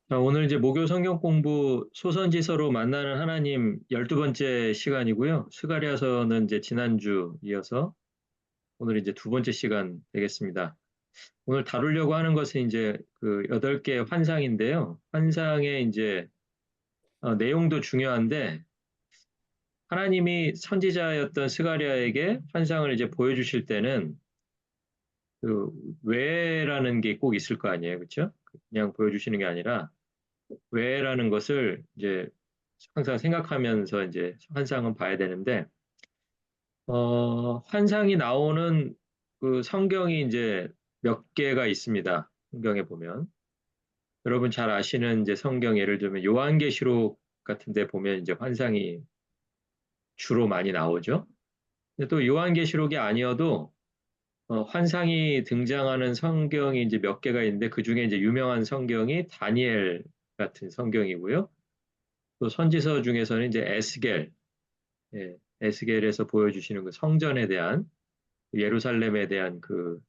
자, 오늘 이제 목요 성경 공부 소선지서로 만나는 하나님 12번째 시간이고요. 스가랴서는 이제 지난주 이어서 오늘 이제 두 번째 시간 되겠습니다. 오늘 다루려고 하는 것은 이제 그 8개의 환상인데요. 환상의 이제 내용도 중요한데 하나님이 선지자였던 스가랴에게 환상을 이제 보여주실 때는 그 왜라는 게 꼭 있을 거 아니에요. 그렇죠? 그냥 보여주시는 게 아니라 왜라는 것을 이제 항상 생각하면서 이제 환상은 봐야 되는데, 환상이 나오는 그 성경이 이제 몇 개가 있습니다. 성경에 보면. 여러분 잘 아시는 이제 성경 예를 들면 요한계시록 같은 데 보면 이제 환상이 주로 많이 나오죠. 근데 또 요한계시록이 아니어도 환상이 등장하는 성경이 이제 몇 개가 있는데 그 중에 이제 유명한 성경이 다니엘 같은 성경이고요. 또 선지서 중에서는 이제 에스겔, 에스겔에서 보여주시는 그 성전에 대한 예루살렘에 대한 그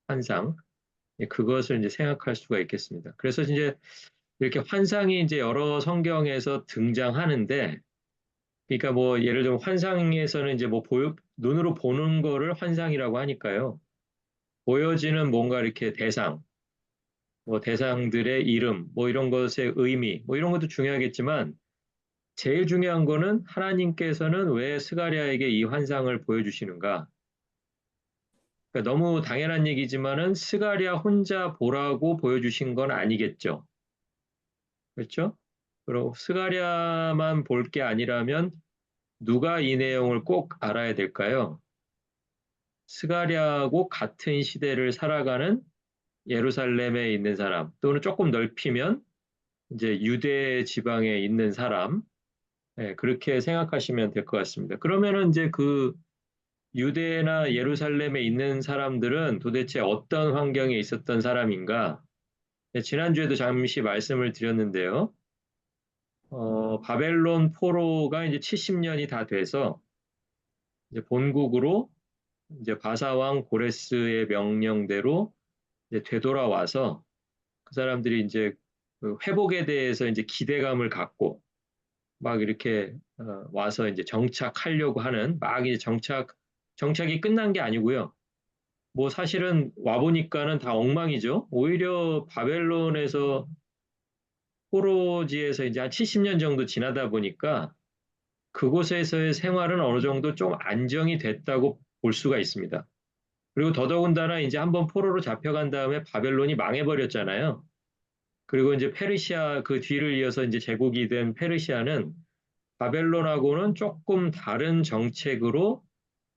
환상, 그것을 이제 생각할 수가 있겠습니다. 그래서 이제 이렇게 환상이 이제 여러 성경에서 등장하는데, 그러니까 뭐 예를 들면 환상에서는 이제 뭐 눈으로 보는 거를 환상이라고 하니까요. 보여지는 뭔가 이렇게 대상, 뭐 대상들의 이름, 뭐 이런 것의 의미, 뭐 이런 것도 중요하겠지만, 제일 중요한 거는 하나님께서는 왜 스가랴에게 이 환상을 보여주시는가? 그러니까 너무 당연한 얘기지만은 스가랴 혼자 보라고 보여주신 건 아니겠죠. 그렇죠? 그리고 스가랴만 볼 게 아니라면 누가 이 내용을 꼭 알아야 될까요? 스가랴하고 같은 시대를 살아가는 예루살렘에 있는 사람, 또는 조금 넓히면 이제 유대 지방에 있는 사람, 그렇게 생각하시면 될 것 같습니다. 그러면은 이제 그 유대나 예루살렘에 있는 사람들은 도대체 어떤 환경에 있었던 사람인가? 지난주에도 잠시 말씀을 드렸는데요. 바벨론 포로가 이제 70년이 다 돼서 이제 본국으로 이제 바사왕 고레스의 명령대로 이제 되돌아와서 그 사람들이 이제 그 회복에 대해서 이제 기대감을 갖고 막 이렇게 와서 이제 정착하려고 하는 막 이제 정착이 끝난 게 아니고요. 뭐 사실은 와보니까는 다 엉망이죠. 오히려 바벨론에서 포로지에서 이제 한 70년 정도 지나다 보니까 그곳에서의 생활은 어느 정도 좀 안정이 됐다고 볼 수가 있습니다. 그리고 더더군다나 이제 한번 포로로 잡혀간 다음에 바벨론이 망해버렸잖아요. 그리고 이제 페르시아 그 뒤를 이어서 이제 제국이 된 페르시아는 바벨론하고는 조금 다른 정책으로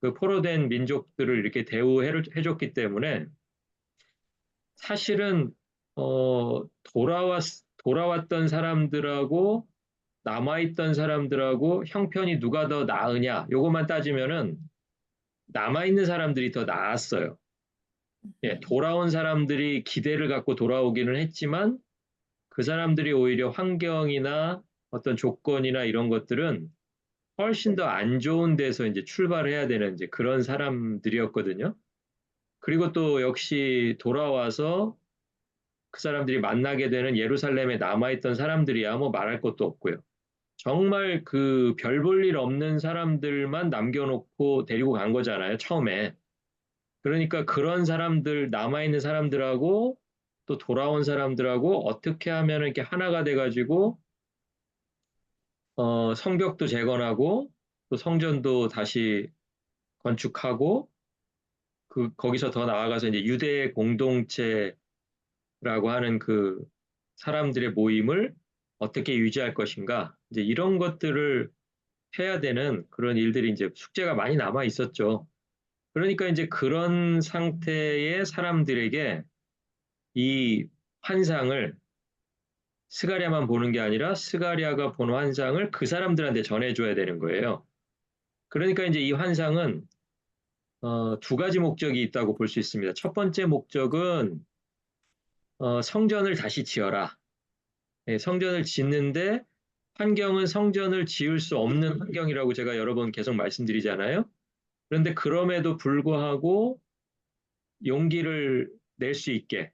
그 포로된 민족들을 이렇게 대우해줬기 때문에 사실은 돌아왔던 사람들하고 남아있던 사람들하고 형편이 누가 더 나으냐, 요것만 따지면은 남아있는 사람들이 더 나았어요. 예, 돌아온 사람들이 기대를 갖고 돌아오기는 했지만 그 사람들이 오히려 환경이나 어떤 조건이나 이런 것들은 훨씬 더 안 좋은 데서 이제 출발해야 되는 이제 그런 사람들이었거든요. 그리고 또 역시 돌아와서 그 사람들이 만나게 되는 예루살렘에 남아있던 사람들이야 뭐 말할 것도 없고요. 정말 그 별 볼 일 없는 사람들만 남겨놓고 데리고 간 거잖아요, 처음에. 그러니까 그런 사람들, 남아있는 사람들하고 또 돌아온 사람들하고 어떻게 하면 이렇게 하나가 돼가지고, 성벽도 재건하고, 또 성전도 다시 건축하고, 거기서 더 나아가서 이제 유대 공동체라고 하는 그 사람들의 모임을 어떻게 유지할 것인가. 이제 이런 것들을 해야 되는 그런 일들이 이제 숙제가 많이 남아 있었죠. 그러니까 이제 그런 상태의 사람들에게 이 환상을 스가랴만 보는 게 아니라 스가랴가 본 환상을 그 사람들한테 전해줘야 되는 거예요. 그러니까 이제 이 환상은 두 가지 목적이 있다고 볼 수 있습니다. 첫 번째 목적은 성전을 다시 지어라. 예, 성전을 짓는데 환경은 성전을 지을 수 없는 환경이라고 제가 여러 번 계속 말씀드리잖아요. 그런데 그럼에도 불구하고 용기를 낼 수 있게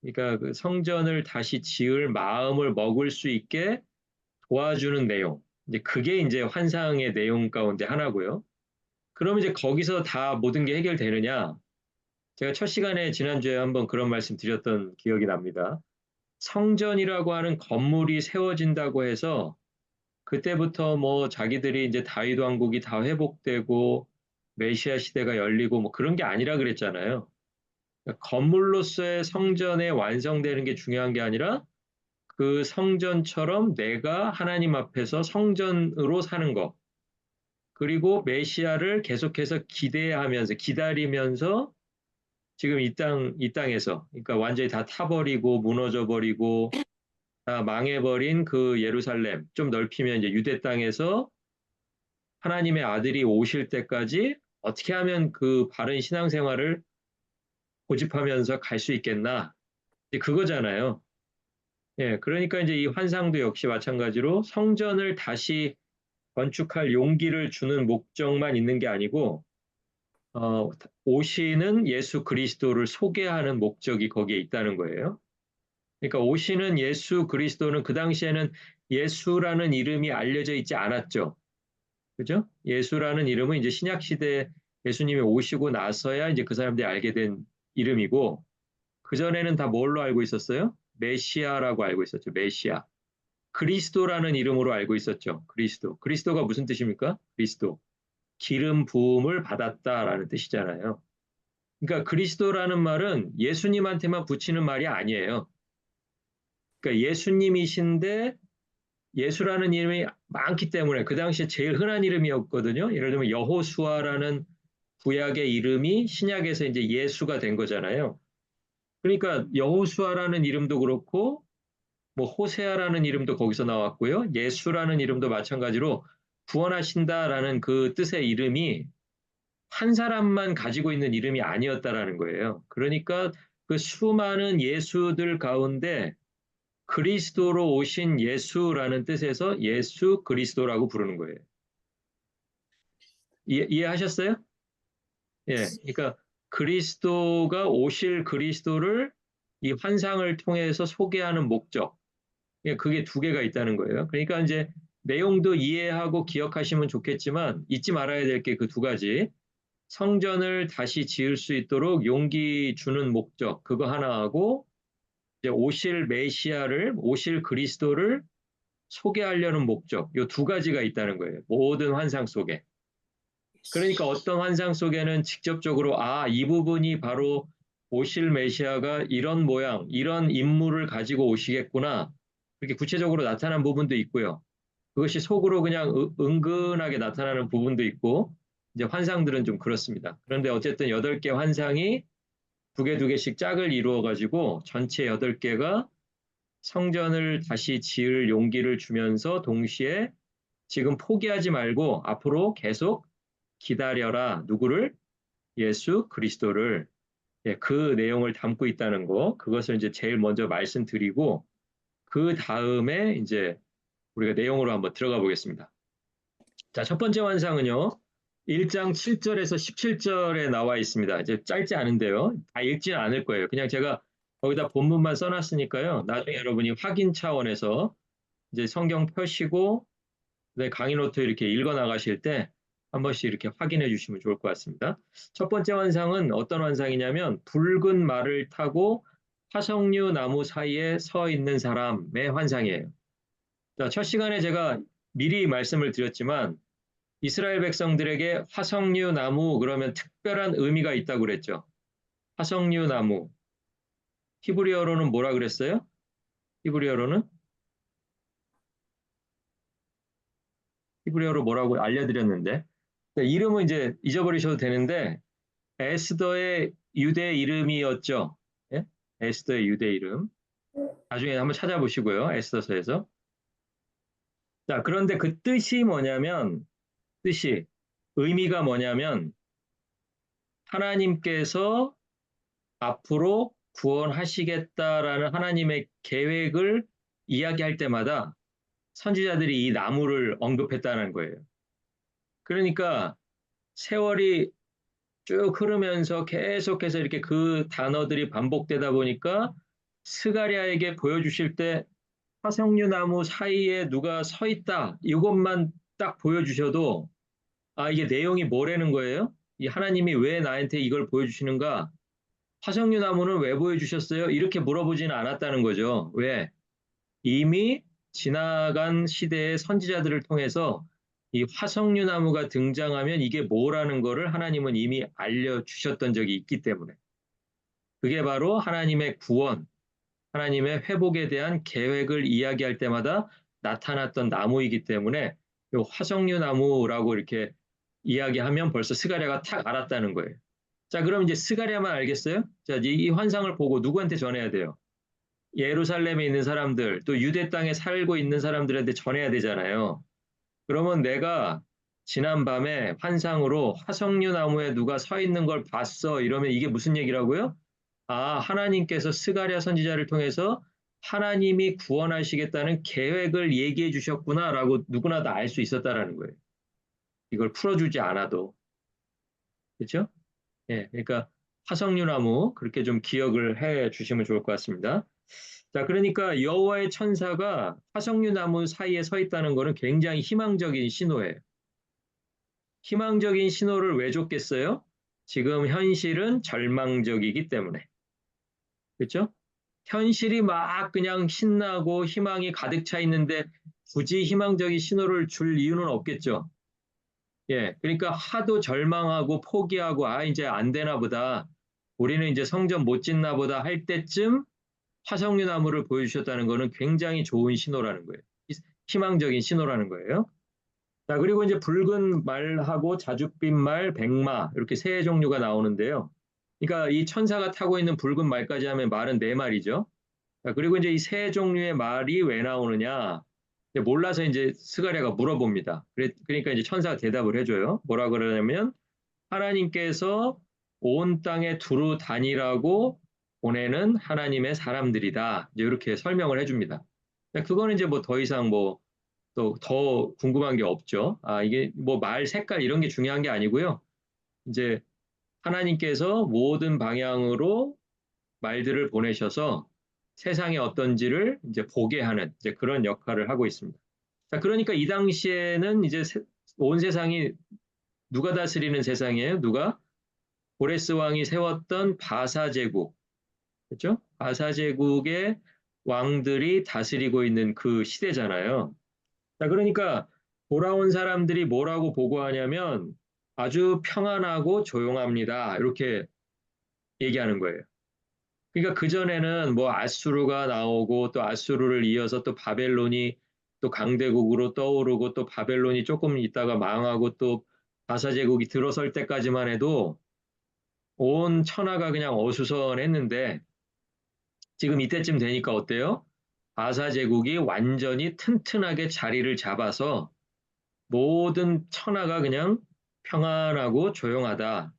그러니까 그 성전을 다시 지을 마음을 먹을 수 있게 도와주는 내용. 이제 그게 이제 환상의 내용 가운데 하나고요. 그럼 이제 거기서 다 모든 게 해결되느냐? 제가 첫 시간에 지난주에 한번 그런 말씀 드렸던 기억이 납니다. 성전이라고 하는 건물이 세워진다고 해서 그때부터 뭐 자기들이 이제 다윗 왕국이 다 회복되고 메시아 시대가 열리고 뭐 그런 게 아니라 그랬잖아요. 그러니까 건물로서의 성전에 완성되는 게 중요한 게 아니라 그 성전처럼 내가 하나님 앞에서 성전으로 사는 거. 그리고 메시아를 계속해서 기대하면서 기다리면서 지금 이 땅에서 그러니까 완전히 다 타버리고 무너져 버리고 다 망해버린 그 예루살렘 좀 넓히면 이제 유대 땅에서 하나님의 아들이 오실 때까지 어떻게 하면 그 바른 신앙생활을 고집하면서 갈 수 있겠나? 이제 그거잖아요. 예, 그러니까 이제 이 환상도 역시 마찬가지로 성전을 다시 건축할 용기를 주는 목적만 있는 게 아니고, 어, 오시는 예수 그리스도를 소개하는 목적이 거기에 있다는 거예요. 그러니까 오시는 예수 그리스도는 그 당시에는 예수라는 이름이 알려져 있지 않았죠. 그죠? 예수라는 이름은 이제 신약 시대에 예수님이 오시고 나서야 이제 그 사람들이 알게 된 이름이고, 그전에는 다 뭘로 알고 있었어요? 메시아라고 알고 있었죠. 메시아. 그리스도라는 이름으로 알고 있었죠. 그리스도. 그리스도가 무슨 뜻입니까? 그리스도. 기름 부음을 받았다라는 뜻이잖아요. 그러니까 그리스도라는 말은 예수님한테만 붙이는 말이 아니에요. 그러니까 예수님이신데 예수라는 이름이 많기 때문에 그 당시에 제일 흔한 이름이었거든요. 예를 들면 여호수아라는 구약의 이름이 신약에서 이제 예수가 된 거잖아요. 그러니까 여호수아라는 이름도 그렇고 뭐 호세아라는 이름도 거기서 나왔고요. 예수라는 이름도 마찬가지로 구원하신다라는 그 뜻의 이름이 한 사람만 가지고 있는 이름이 아니었다라는 거예요. 그러니까 그 수많은 예수들 가운데 그리스도로 오신 예수라는 뜻에서 예수 그리스도라고 부르는 거예요. 이해하셨어요? 예. 그러니까 그리스도가 오실 그리스도를 이 환상을 통해서 소개하는 목적. 예, 그게 두 개가 있다는 거예요. 그러니까 이제 내용도 이해하고 기억하시면 좋겠지만 잊지 말아야 될 게 그 두 가지. 성전을 다시 지을 수 있도록 용기 주는 목적, 그거 하나하고 이제 오실 그리스도를 소개하려는 목적, 이 두 가지가 있다는 거예요. 모든 환상 속에. 그러니까 어떤 환상 속에는 직접적으로 이 부분이 바로 오실 메시아가 이런 모양, 이런 인물을 가지고 오시겠구나. 그렇게 구체적으로 나타난 부분도 있고요. 그것이 속으로 그냥 은근하게 나타나는 부분도 있고, 이제 환상들은 좀 그렇습니다. 그런데 어쨌든 8개 환상이 두 개 두 개씩 짝을 이루어 가지고 전체 8개가 성전을 다시 지을 용기를 주면서 동시에 지금 포기하지 말고 앞으로 계속 기다려라. 누구를? 예수 그리스도를. 예, 그 내용을 담고 있다는 거. 그것을 이제 제일 먼저 말씀드리고 그 다음에 이제 우리가 내용으로 한번 들어가 보겠습니다. 자, 첫 번째 환상은요. 1장 7절에서 17절에 나와 있습니다. 이제 짧지 않은데요. 다 읽지는 않을 거예요. 그냥 제가 거기다 본문만 써놨으니까요. 나중에 여러분이 확인 차원에서 이제 성경 펴시고 네, 강의 노트 이렇게 읽어 나가실 때 한 번씩 이렇게 확인해 주시면 좋을 것 같습니다. 첫 번째 환상은 어떤 환상이냐면 붉은 말을 타고 화석류 나무 사이에 서 있는 사람의 환상이에요. 자, 첫 시간에 제가 미리 말씀을 드렸지만 이스라엘 백성들에게 화석류 나무 그러면 특별한 의미가 있다고 그랬죠. 화석류 나무. 히브리어로는 뭐라 그랬어요? 히브리어로는? 히브리어로 뭐라고 알려드렸는데. 이름은 이제 잊어버리셔도 되는데 에스더의 유대 이름이었죠. 예? 에스더의 유대 이름. 나중에 한번 찾아보시고요. 에스더서에서. 자, 그런데 그 뜻이 뭐냐면, 뜻이, 의미가 뭐냐면, 하나님께서 앞으로 구원하시겠다라는 하나님의 계획을 이야기할 때마다 선지자들이 이 나무를 언급했다는 거예요. 그러니까 세월이 쭉 흐르면서 계속해서 이렇게 그 단어들이 반복되다 보니까 스가랴에게 보여주실 때 화석류 나무 사이에 누가 서 있다. 이것만 딱 보여주셔도 아, 이게 내용이 뭐라는 거예요? 이 하나님이 왜 나한테 이걸 보여주시는가? 화석류 나무는 왜 보여주셨어요? 이렇게 물어보지는 않았다는 거죠. 왜? 이미 지나간 시대의 선지자들을 통해서 이 화석류 나무가 등장하면 이게 뭐라는 거를 하나님은 이미 알려주셨던 적이 있기 때문에. 그게 바로 하나님의 구원, 하나님의 회복에 대한 계획을 이야기할 때마다 나타났던 나무이기 때문에 이 화석류 나무라고 이렇게 이야기하면 벌써 스가랴가 탁 알았다는 거예요. 자, 그럼 이제 스가랴만 알겠어요? 자, 이 환상을 보고 누구한테 전해야 돼요? 예루살렘에 있는 사람들, 또 유대 땅에 살고 있는 사람들한테 전해야 되잖아요. 그러면 내가 지난 밤에 환상으로 화석류 나무에 누가 서 있는 걸 봤어. 이러면 이게 무슨 얘기라고요? 아, 하나님께서 스가랴 선지자를 통해서 하나님이 구원하시겠다는 계획을 얘기해 주셨구나라고 누구나 다 알 수 있었다라는 거예요. 이걸 풀어주지 않아도. 그렇죠? 예, 그러니까 화석류 나무 그렇게 좀 기억을 해 주시면 좋을 것 같습니다. 자, 그러니까 여호와의 천사가 화석류 나무 사이에 서 있다는 것은 굉장히 희망적인 신호예요. 희망적인 신호를 왜 줬겠어요? 지금 현실은 절망적이기 때문에. 그렇죠? 현실이 막 그냥 신나고 희망이 가득 차 있는데 굳이 희망적인 신호를 줄 이유는 없겠죠. 예, 그러니까 하도 절망하고 포기하고 아, 이제 안 되나 보다. 우리는 이제 성전 못 짓나 보다 할 때쯤 화석류 나무를 보여주셨다는 것은 굉장히 좋은 신호라는 거예요. 희망적인 신호라는 거예요. 자, 그리고 이제 붉은 말하고 자줏빛 말, 백마 이렇게 세 종류가 나오는데요. 그러니까 이 천사가 타고 있는 붉은 말까지 하면 말은 네 마리죠. 자, 그리고 이제 이 세 종류의 말이 왜 나오느냐? 이제 몰라서 이제 스가랴가 물어봅니다. 그러니까 이제 천사가 대답을 해줘요. 뭐라 그러냐면 하나님께서 온 땅에 두루 다니라고 보내는 하나님의 사람들이다. 이제 이렇게 설명을 해줍니다. 그거는 이제 뭐 더 이상 뭐 또 더 궁금한 게 없죠. 아, 이게 뭐 말 색깔 이런 게 중요한 게 아니고요. 이제 하나님께서 모든 방향으로 말들을 보내셔서 세상이 어떤지를 이제 보게 하는 이제 그런 역할을 하고 있습니다. 자, 그러니까 이 당시에는 이제 온 세상이 누가 다스리는 세상이에요? 누가? 고레스 왕이 세웠던 바사 제국, 그렇죠? 바사 제국의 왕들이 다스리고 있는 그 시대잖아요. 자, 그러니까 돌아온 사람들이 뭐라고 보고하냐면 아주 평안하고 조용합니다. 이렇게 얘기하는 거예요. 그러니까 그전에는 뭐 아수르가 나오고 또 아수르를 이어서 또 바벨론이 또 강대국으로 떠오르고 또 바벨론이 조금 있다가 망하고 또 바사 제국이 들어설 때까지만 해도 온 천하가 그냥 어수선했는데 지금 이때쯤 되니까 어때요? 바사 제국이 완전히 튼튼하게 자리를 잡아서 모든 천하가 그냥 평안하고 조용하다.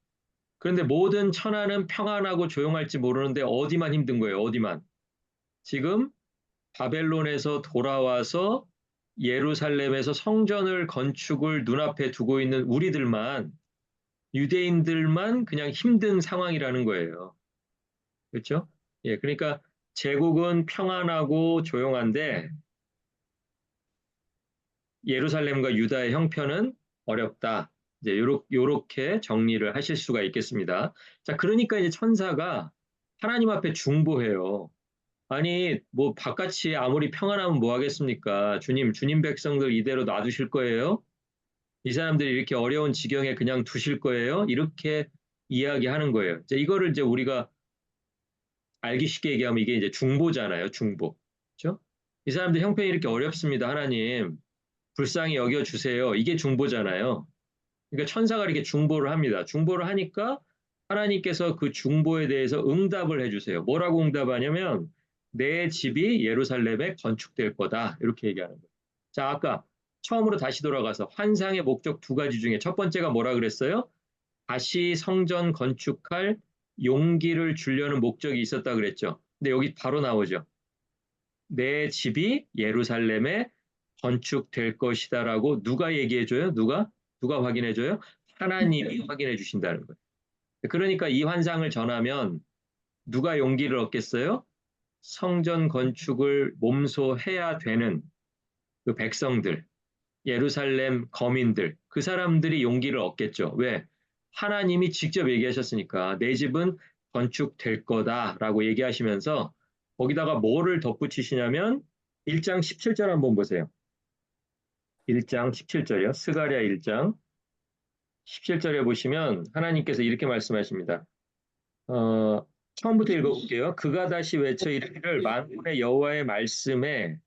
그런데 모든 천하는 평안하고 조용할지 모르는데 어디만 힘든 거예요, 어디만. 지금 바벨론에서 돌아와서 예루살렘에서 성전을 건축을 눈앞에 두고 있는 우리들만, 유대인들만 그냥 힘든 상황이라는 거예요. 그렇죠? 예, 그러니까 제국은 평안하고 조용한데 예루살렘과 유다의 형편은 어렵다. 이제 요렇게 정리를 하실 수가 있겠습니다. 자, 그러니까 이제 천사가 하나님 앞에 중보해요. 아니, 뭐 바깥이 아무리 평안하면 뭐 하겠습니까? 주님 백성들 이대로 놔두실 거예요? 이 사람들이 이렇게 어려운 지경에 그냥 두실 거예요? 이렇게 이야기하는 거예요. 이제 이거를 이제 우리가 알기 쉽게 얘기하면 이게 이제 중보잖아요, 중보. 그렇죠? 이 사람들 형편이 이렇게 어렵습니다, 하나님. 불쌍히 여겨주세요. 이게 중보잖아요. 그러니까 천사가 이렇게 중보를 합니다. 중보를 하니까 하나님께서 그 중보에 대해서 응답을 해주세요. 뭐라고 응답하냐면 내 집이 예루살렘에 건축될 거다. 이렇게 얘기하는 거예요. 자, 아까 처음으로 다시 돌아가서 환상의 목적 두 가지 중에 첫 번째가 뭐라 그랬어요? 다시 성전 건축할 용기를 주려는 목적이 있었다 그랬죠. 근데 여기 바로 나오죠. 내 집이 예루살렘에 건축될 것이다라고 누가 얘기해줘요? 누가 확인해줘요? 하나님이 확인해 주신다는 거예요. 그러니까 이 환상을 전하면 누가 용기를 얻겠어요? 성전 건축을 몸소 해야 되는 그 백성들, 예루살렘 거민들, 그 사람들이 용기를 얻겠죠. 왜? 하나님이 직접 얘기하셨으니까 내 집은 건축될 거다라고 얘기하시면서 거기다가 뭐를 덧붙이시냐면 1장 17절 한번 보세요. 1장 17절이요. 스가랴 1장 17절에 보시면 하나님께서 이렇게 말씀하십니다. 처음부터 읽어볼게요. 그가 다시 외쳐 이르기를 만군의 여호와의 말씀에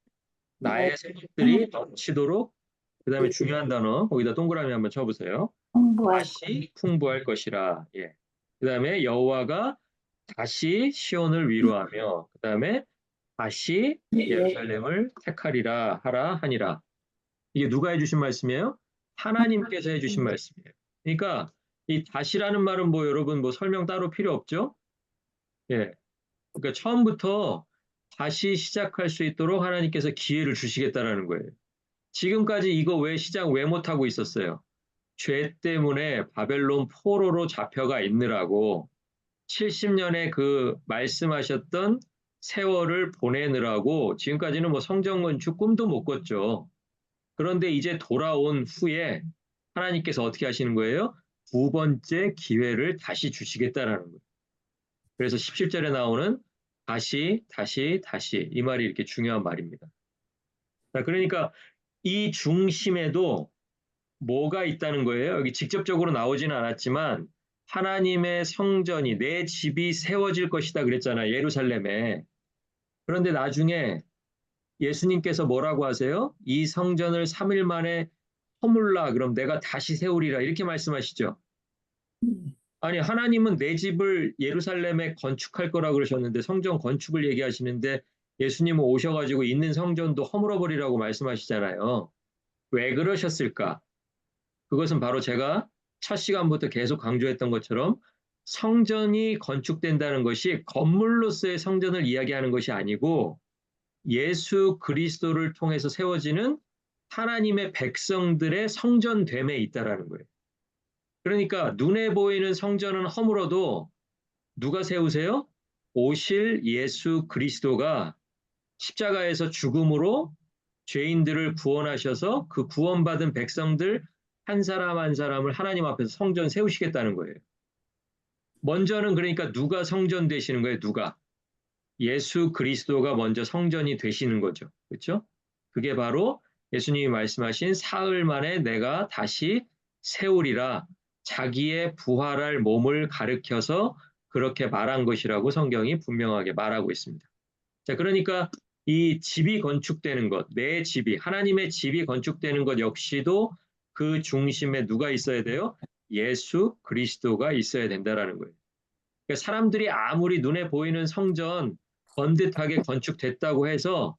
나의 생각들이 넘치도록 그 다음에 중요한 단어 거기다 동그라미 한번 쳐보세요. 다시 풍부할 것이라. 예. 그 다음에 여호와가 다시 시온을 위로하며 그 다음에 다시 예루살렘을 택하리라 하라 하니라. 이게 누가 해주신 말씀이에요? 하나님께서 해주신 말씀이에요. 그러니까 이 다시라는 말은 뭐 여러분 뭐 설명 따로 필요 없죠? 예. 그러니까 처음부터 다시 시작할 수 있도록 하나님께서 기회를 주시겠다라는 거예요. 지금까지 이거 왜 시작 왜 못하고 있었어요? 죄 때문에 바벨론 포로로 잡혀가 있느라고 70년의 그 말씀하셨던 세월을 보내느라고 지금까지는 뭐 성전 건축 꿈도 못 꿨죠. 그런데 이제 돌아온 후에 하나님께서 어떻게 하시는 거예요? 두 번째 기회를 다시 주시겠다라는 거예요. 그래서 17절에 나오는 다시, 다시, 다시 이 말이 이렇게 중요한 말입니다. 자, 그러니까 이 중심에도 뭐가 있다는 거예요? 여기 직접적으로 나오지는 않았지만 하나님의 성전이 내 집이 세워질 것이다 그랬잖아요. 예루살렘에. 그런데 나중에 예수님께서 뭐라고 하세요? 이 성전을 3일 만에 허물라 그럼 내가 다시 세우리라 이렇게 말씀하시죠. 아니 하나님은 내 집을 예루살렘에 건축할 거라고 그러셨는데 성전 건축을 얘기하시는데 예수님은 오셔가지고 있는 성전도 허물어 버리라고 말씀하시잖아요. 왜 그러셨을까? 그것은 바로 제가 첫 시간부터 계속 강조했던 것처럼 성전이 건축된다는 것이 건물로서의 성전을 이야기하는 것이 아니고 예수 그리스도를 통해서 세워지는 하나님의 백성들의 성전됨에 있다라는 거예요. 그러니까 눈에 보이는 성전은 허물어도 누가 세우세요? 오실 예수 그리스도가 십자가에서 죽음으로 죄인들을 구원하셔서 그 구원받은 백성들 한 사람 한 사람을 하나님 앞에서 성전 세우시겠다는 거예요. 먼저는 그러니까 누가 성전 되시는 거예요? 누가? 예수 그리스도가 먼저 성전이 되시는 거죠. 그렇죠? 그게 바로 예수님이 말씀하신 사흘 만에 내가 다시 세우리라 자기의 부활할 몸을 가르켜서 그렇게 말한 것이라고 성경이 분명하게 말하고 있습니다. 자, 그러니까 이 집이 건축되는 것, 내 집이, 하나님의 집이 건축되는 것 역시도 그 중심에 누가 있어야 돼요? 예수 그리스도가 있어야 된다라는 거예요. 그러니까 사람들이 아무리 눈에 보이는 성전 번듯하게 건축됐다고 해서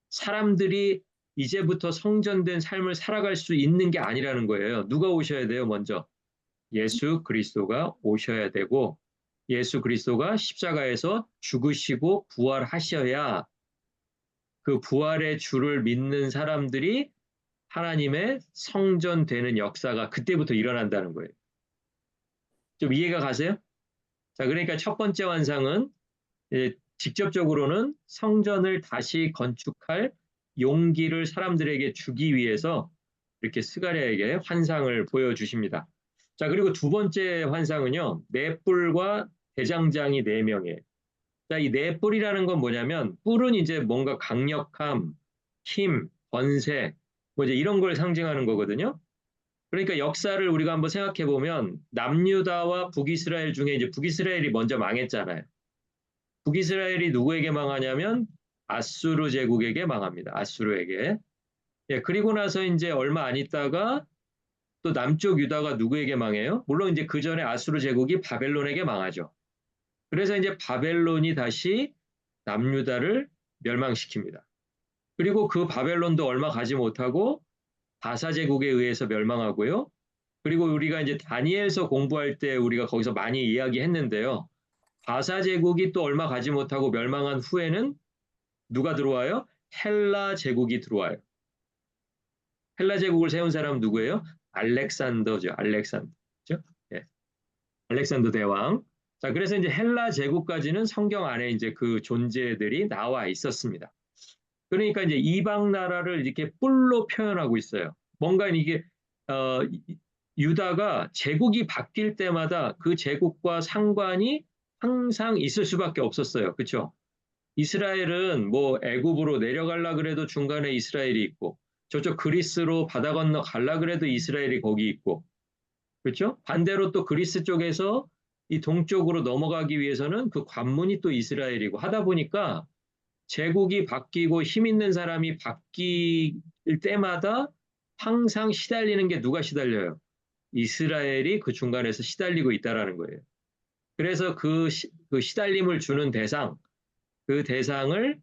사람들이 이제부터 성전된 삶을 살아갈 수 있는 게 아니라는 거예요. 누가 오셔야 돼요, 먼저? 예수 그리스도가 오셔야 되고 예수 그리스도가 십자가에서 죽으시고 부활하셔야 그 부활의 주를 믿는 사람들이 하나님의 성전 되는 역사가 그때부터 일어난다는 거예요. 좀 이해가 가세요? 자, 그러니까 첫 번째 환상은 직접적으로는 성전을 다시 건축할 용기를 사람들에게 주기 위해서 이렇게 스가랴에게 환상을 보여주십니다. 자, 그리고 두 번째 환상은요, 네 뿔과 대장장이 네 명이에요. 자, 이 네 뿔이라는 건 뭐냐면, 뿔은 이제 뭔가 강력함, 힘, 권세, 뭐 이제 이런 걸 상징하는 거거든요. 그러니까 역사를 우리가 한번 생각해 보면, 남유다와 북이스라엘 중에 이제 북이스라엘이 먼저 망했잖아요. 북이스라엘이 누구에게 망하냐면, 아수르 제국에게 망합니다. 아수르에게. 예, 그리고 나서 이제 얼마 안 있다가 또 남쪽 유다가 누구에게 망해요? 물론 이제 그 전에 아수르 제국이 바벨론에게 망하죠. 그래서 이제 바벨론이 다시 남유다를 멸망시킵니다. 그리고 그 바벨론도 얼마 가지 못하고 바사 제국에 의해서 멸망하고요. 그리고 우리가 이제 다니엘서 공부할 때 우리가 거기서 많이 이야기했는데요. 바사 제국이 또 얼마 가지 못하고 멸망한 후에는 누가 들어와요? 헬라 제국이 들어와요. 헬라 제국을 세운 사람은 누구예요? 알렉산더죠. 알렉산더. 예. 알렉산더 대왕. 자, 그래서 이제 헬라 제국까지는 성경 안에 이제 그 존재들이 나와 있었습니다. 그러니까 이제 이방 나라를 이렇게 뿔로 표현하고 있어요. 뭔가 이게 어, 유다가 제국이 바뀔 때마다 그 제국과 상관이 항상 있을 수밖에 없었어요. 그렇죠? 이스라엘은 뭐 애굽으로 내려가려 그래도 중간에 이스라엘이 있고 저쪽 그리스로 바다 건너 갈라 그래도 이스라엘이 거기 있고 그렇죠? 반대로 또 그리스 쪽에서 이 동쪽으로 넘어가기 위해서는 그 관문이 또 이스라엘이고 하다 보니까 제국이 바뀌고 힘 있는 사람이 바뀔 때마다 항상 시달리는 게 누가 시달려요? 이스라엘이 그 중간에서 시달리고 있다라는 거예요. 그래서 그 시달림을 주는 대상, 그 대상을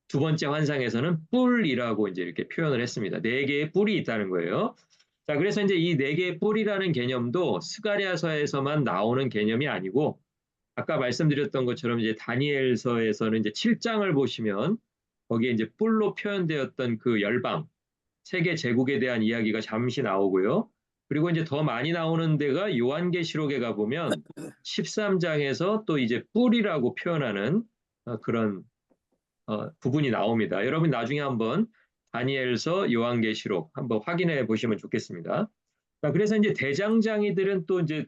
두 번째 환상에서는 뿔이라고 이제 이렇게 표현을 했습니다. 네 개의 뿔이 있다는 거예요. 자, 그래서 이제 이 네 개의 뿔이라는 개념도 스가랴서에서만 나오는 개념이 아니고 아까 말씀드렸던 것처럼 이제 다니엘서에서는 이제 7장을 보시면 거기에 이제 뿔로 표현되었던 그 열방, 세계 제국에 대한 이야기가 잠시 나오고요. 그리고 이제 더 많이 나오는 데가 요한계시록에 가보면 13장에서 또 이제 뿔이라고 표현하는 그런 부분이 나옵니다. 여러분 나중에 한번 다니엘서 요한계시록 한번 확인해 보시면 좋겠습니다. 자, 그래서 이제 대장장이들은 또 이제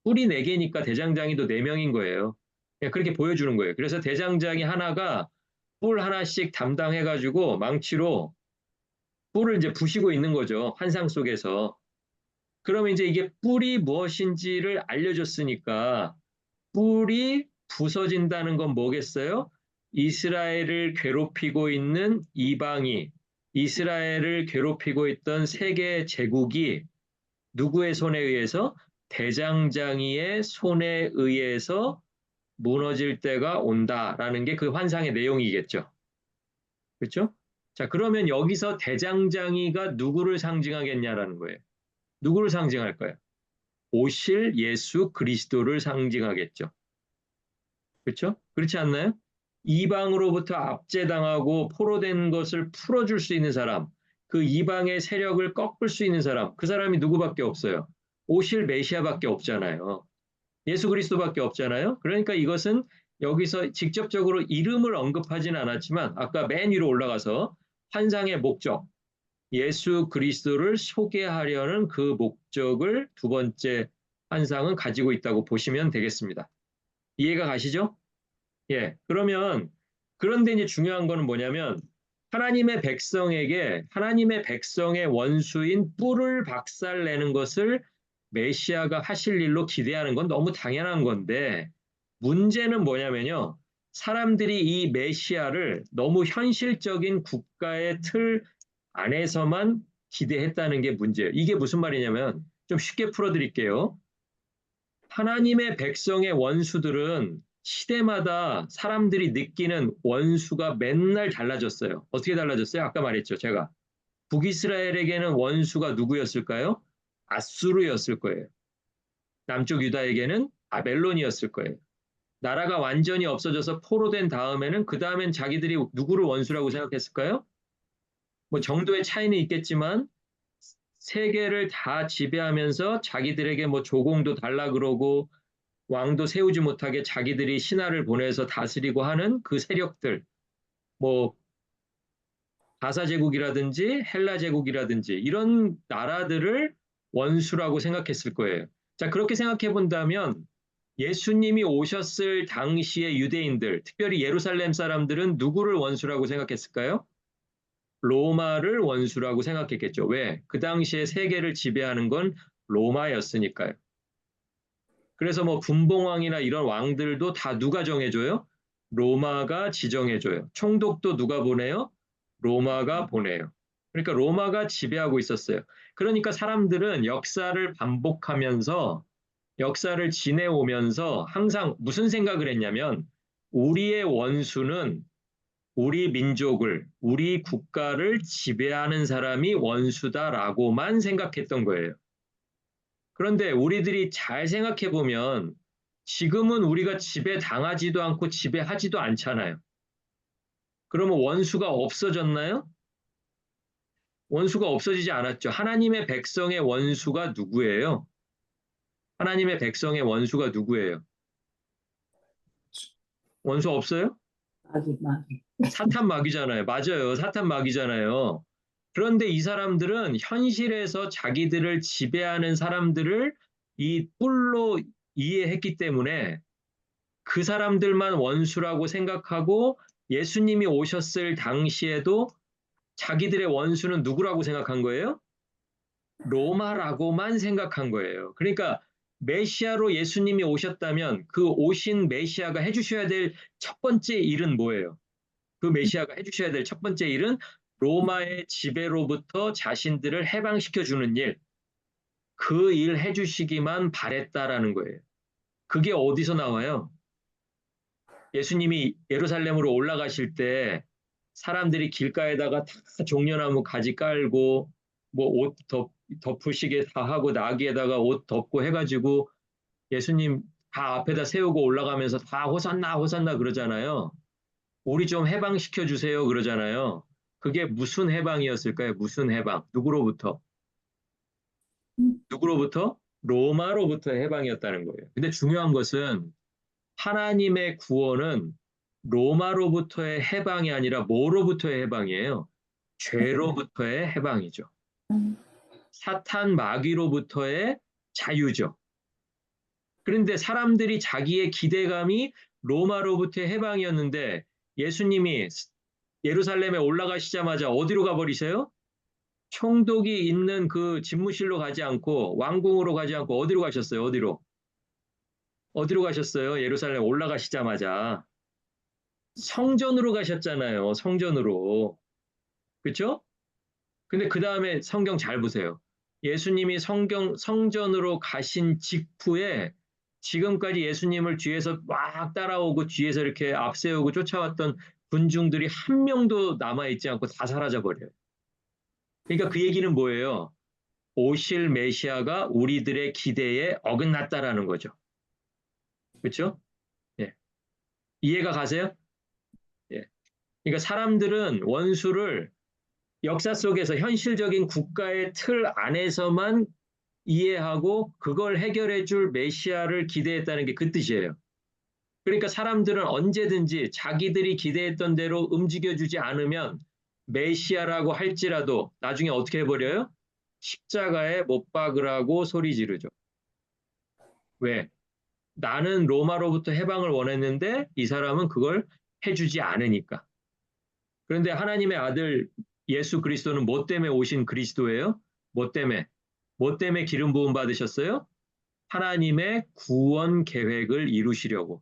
뿔이 네 개니까 대장장이도 네 명인 거예요. 그냥 그렇게 보여주는 거예요. 그래서 대장장이 하나가 뿔 하나씩 담당해가지고 망치로 뿔을 이제 부시고 있는 거죠. 환상 속에서. 그러면 이제 이게 뿔이 무엇인지를 알려줬으니까 뿔이 부서진다는 건 뭐겠어요? 이스라엘을 괴롭히고 있는 이방이, 이스라엘을 괴롭히고 있던 세계 제국이 누구의 손에 의해서? 대장장이의 손에 의해서 무너질 때가 온다라는 게 그 환상의 내용이겠죠. 그렇죠? 자, 그러면 여기서 대장장이가 누구를 상징하겠냐라는 거예요. 누구를 상징할까요? 오실 예수 그리스도를 상징하겠죠. 그렇죠? 그렇지 않나요? 이방으로부터 압제당하고 포로된 것을 풀어줄 수 있는 사람, 그 이방의 세력을 꺾을 수 있는 사람, 그 사람이 누구밖에 없어요. 오실 메시아밖에 없잖아요. 예수 그리스도밖에 없잖아요. 그러니까 이것은 여기서 직접적으로 이름을 언급하지는 않았지만 아까 맨 위로 올라가서 환상의 목적, 예수 그리스도를 소개하려는 그 목적을 두 번째 환상은 가지고 있다고 보시면 되겠습니다. 이해가 가시죠? 예. 그러면 그런데 이제 중요한 거는 뭐냐면 하나님의 백성에게 하나님의 백성의 원수인 뿔을 박살내는 것을 메시아가 하실 일로 기대하는 건 너무 당연한 건데 문제는 뭐냐면요. 사람들이 이 메시아를 너무 현실적인 국가의 틀 안에서만 기대했다는 게 문제예요. 이게 무슨 말이냐면 좀 쉽게 풀어드릴게요. 하나님의 백성의 원수들은 시대마다 사람들이 느끼는 원수가 맨날 달라졌어요. 어떻게 달라졌어요? 아까 말했죠. 제가. 북이스라엘에게는 원수가 누구였을까요? 아수르였을 거예요. 남쪽 유다에게는 바벨론이었을 거예요. 나라가 완전히 없어져서 포로된 다음에는 그 다음엔 자기들이 누구를 원수라고 생각했을까요? 뭐 정도의 차이는 있겠지만 세계를 다 지배하면서 자기들에게 뭐 조공도 달라 그러고 왕도 세우지 못하게 자기들이 신하를 보내서 다스리고 하는 그 세력들, 뭐 가사 제국이라든지 헬라 제국이라든지 이런 나라들을 원수라고 생각했을 거예요. 자, 그렇게 생각해 본다면 예수님이 오셨을 당시의 유대인들, 특별히 예루살렘 사람들은 누구를 원수라고 생각했을까요? 로마를 원수라고 생각했겠죠. 왜? 그 당시에 세계를 지배하는 건 로마였으니까요. 그래서 뭐 분봉왕이나 이런 왕들도 다 누가 정해줘요? 로마가 지정해줘요. 총독도 누가 보내요? 로마가 보내요. 그러니까 로마가 지배하고 있었어요. 그러니까 사람들은 역사를 반복하면서 역사를 지내오면서 항상 무슨 생각을 했냐면 우리의 원수는 우리 민족을, 우리 국가를 지배하는 사람이 원수다라고만 생각했던 거예요. 그런데 우리들이 잘 생각해 보면 지금은 우리가 지배당하지도 않고 지배하지도 않잖아요. 그러면 원수가 없어졌나요? 원수가 없어지지 않았죠. 하나님의 백성의 원수가 누구예요? 하나님의 백성의 원수가 누구예요? 원수 없어요? 마귀. 사탄 마귀잖아요. 맞아요. 사탄 마귀잖아요. 그런데 이 사람들은 현실에서 자기들을 지배하는 사람들을 이 뿔로 이해했기 때문에 그 사람들만 원수라고 생각하고 예수님이 오셨을 당시에도 자기들의 원수는 누구라고 생각한 거예요? 로마라고만 생각한 거예요. 그러니까 메시아로 예수님이 오셨다면 그 오신 메시아가 해주셔야 될 첫 번째 일은 뭐예요? 그 메시아가 해주셔야 될 첫 번째 일은 로마의 지배로부터 자신들을 해방시켜 주는 일, 그 일 해주시기만 바랬다라는 거예요. 그게 어디서 나와요? 예수님이 예루살렘으로 올라가실 때 사람들이 길가에다가 다 종려나무 가지 깔고 뭐 옷 덮으시게 다 하고 나귀에다가 옷 덮고 해가지고 예수님 다 앞에다 세우고 올라가면서 다 호산나 호산나 그러잖아요. 우리 좀 해방시켜 주세요 그러잖아요. 그게 무슨 해방이었을까요? 무슨 해방? 누구로부터? 누구로부터? 로마로부터 해방이었다는 거예요. 근데 중요한 것은 하나님의 구원은 로마로부터의 해방이 아니라 뭐로부터의 해방이에요? 죄로부터의 해방이죠. 사탄 마귀로부터의 자유죠. 그런데 사람들이 자기의 기대감이 로마로부터의 해방이었는데 예수님이 예루살렘에 올라가시자마자 어디로 가버리세요? 총독이 있는 그 집무실로 가지 않고 왕궁으로 가지 않고 어디로 가셨어요? 어디로? 어디로 가셨어요? 예루살렘 올라가시자마자 성전으로 가셨잖아요. 성전으로. 그렇죠? 근데 그 다음에 성경 잘 보세요. 예수님이 성전으로 가신 직후에 지금까지 예수님을 뒤에서 막 따라오고 뒤에서 이렇게 앞세우고 쫓아왔던 군중들이 한 명도 남아있지 않고 다 사라져 버려요. 그러니까 그 얘기는 뭐예요? 오실 메시아가 우리들의 기대에 어긋났다라는 거죠. 그렇죠? 예. 이해가 가세요? 예. 그러니까 사람들은 원수를 역사 속에서 현실적인 국가의 틀 안에서만 이해하고 그걸 해결해 줄 메시아를 기대했다는 게 그 뜻이에요. 그러니까 사람들은 언제든지 자기들이 기대했던 대로 움직여주지 않으면 메시아라고 할지라도 나중에 어떻게 해버려요? 십자가에 못 박으라고 소리 지르죠. 왜? 나는 로마로부터 해방을 원했는데 이 사람은 그걸 해주지 않으니까. 그런데 하나님의 아들 예수 그리스도는 뭐 때문에 오신 그리스도예요? 뭐 때문에? 뭐 때문에 기름 부음 받으셨어요? 하나님의 구원 계획을 이루시려고.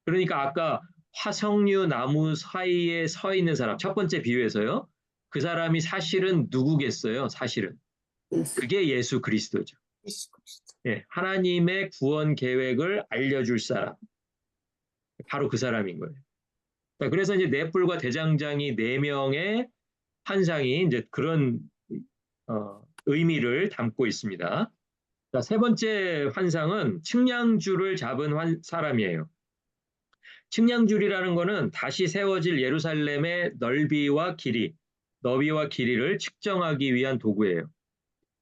그러니까 아까 화석류 나무 사이에 서 있는 사람, 첫 번째 비유에서요. 그 사람이 사실은 누구겠어요? 사실은. 예수, 그게 예수 그리스도죠. 예수 그리스도. 예, 하나님의 구원 계획을 알려줄 사람. 바로 그 사람인 거예요. 그래서 이제 넷불과 대장장이 네 명의 환상이 이제 그런 의미를 담고 있습니다. 자, 세 번째 환상은 측량줄을 잡은 사람이에요. 측량줄이라는 것은 다시 세워질 예루살렘의 너비와 길이를 측정하기 위한 도구예요.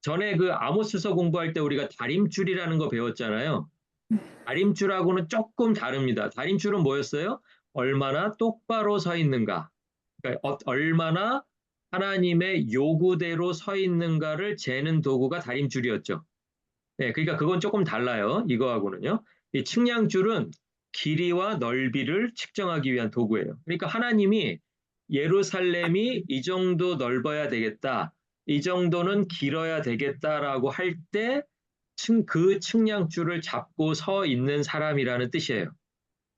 전에 그 아모스서 공부할 때 우리가 다림줄이라는 거 배웠잖아요. 다림줄하고는 조금 다릅니다. 다림줄은 뭐였어요? 얼마나 똑바로 서 있는가. 그러니까 얼마나 하나님의 요구대로 서 있는가를 재는 도구가 다림줄이었죠. 네, 그러니까 그건 조금 달라요. 이거하고는요. 이 측량줄은 길이와 넓이를 측정하기 위한 도구예요. 그러니까 하나님이 예루살렘이 이 정도 넓어야 되겠다. 이 정도는 길어야 되겠다라고 할 때 그 측량줄을 잡고 서 있는 사람이라는 뜻이에요.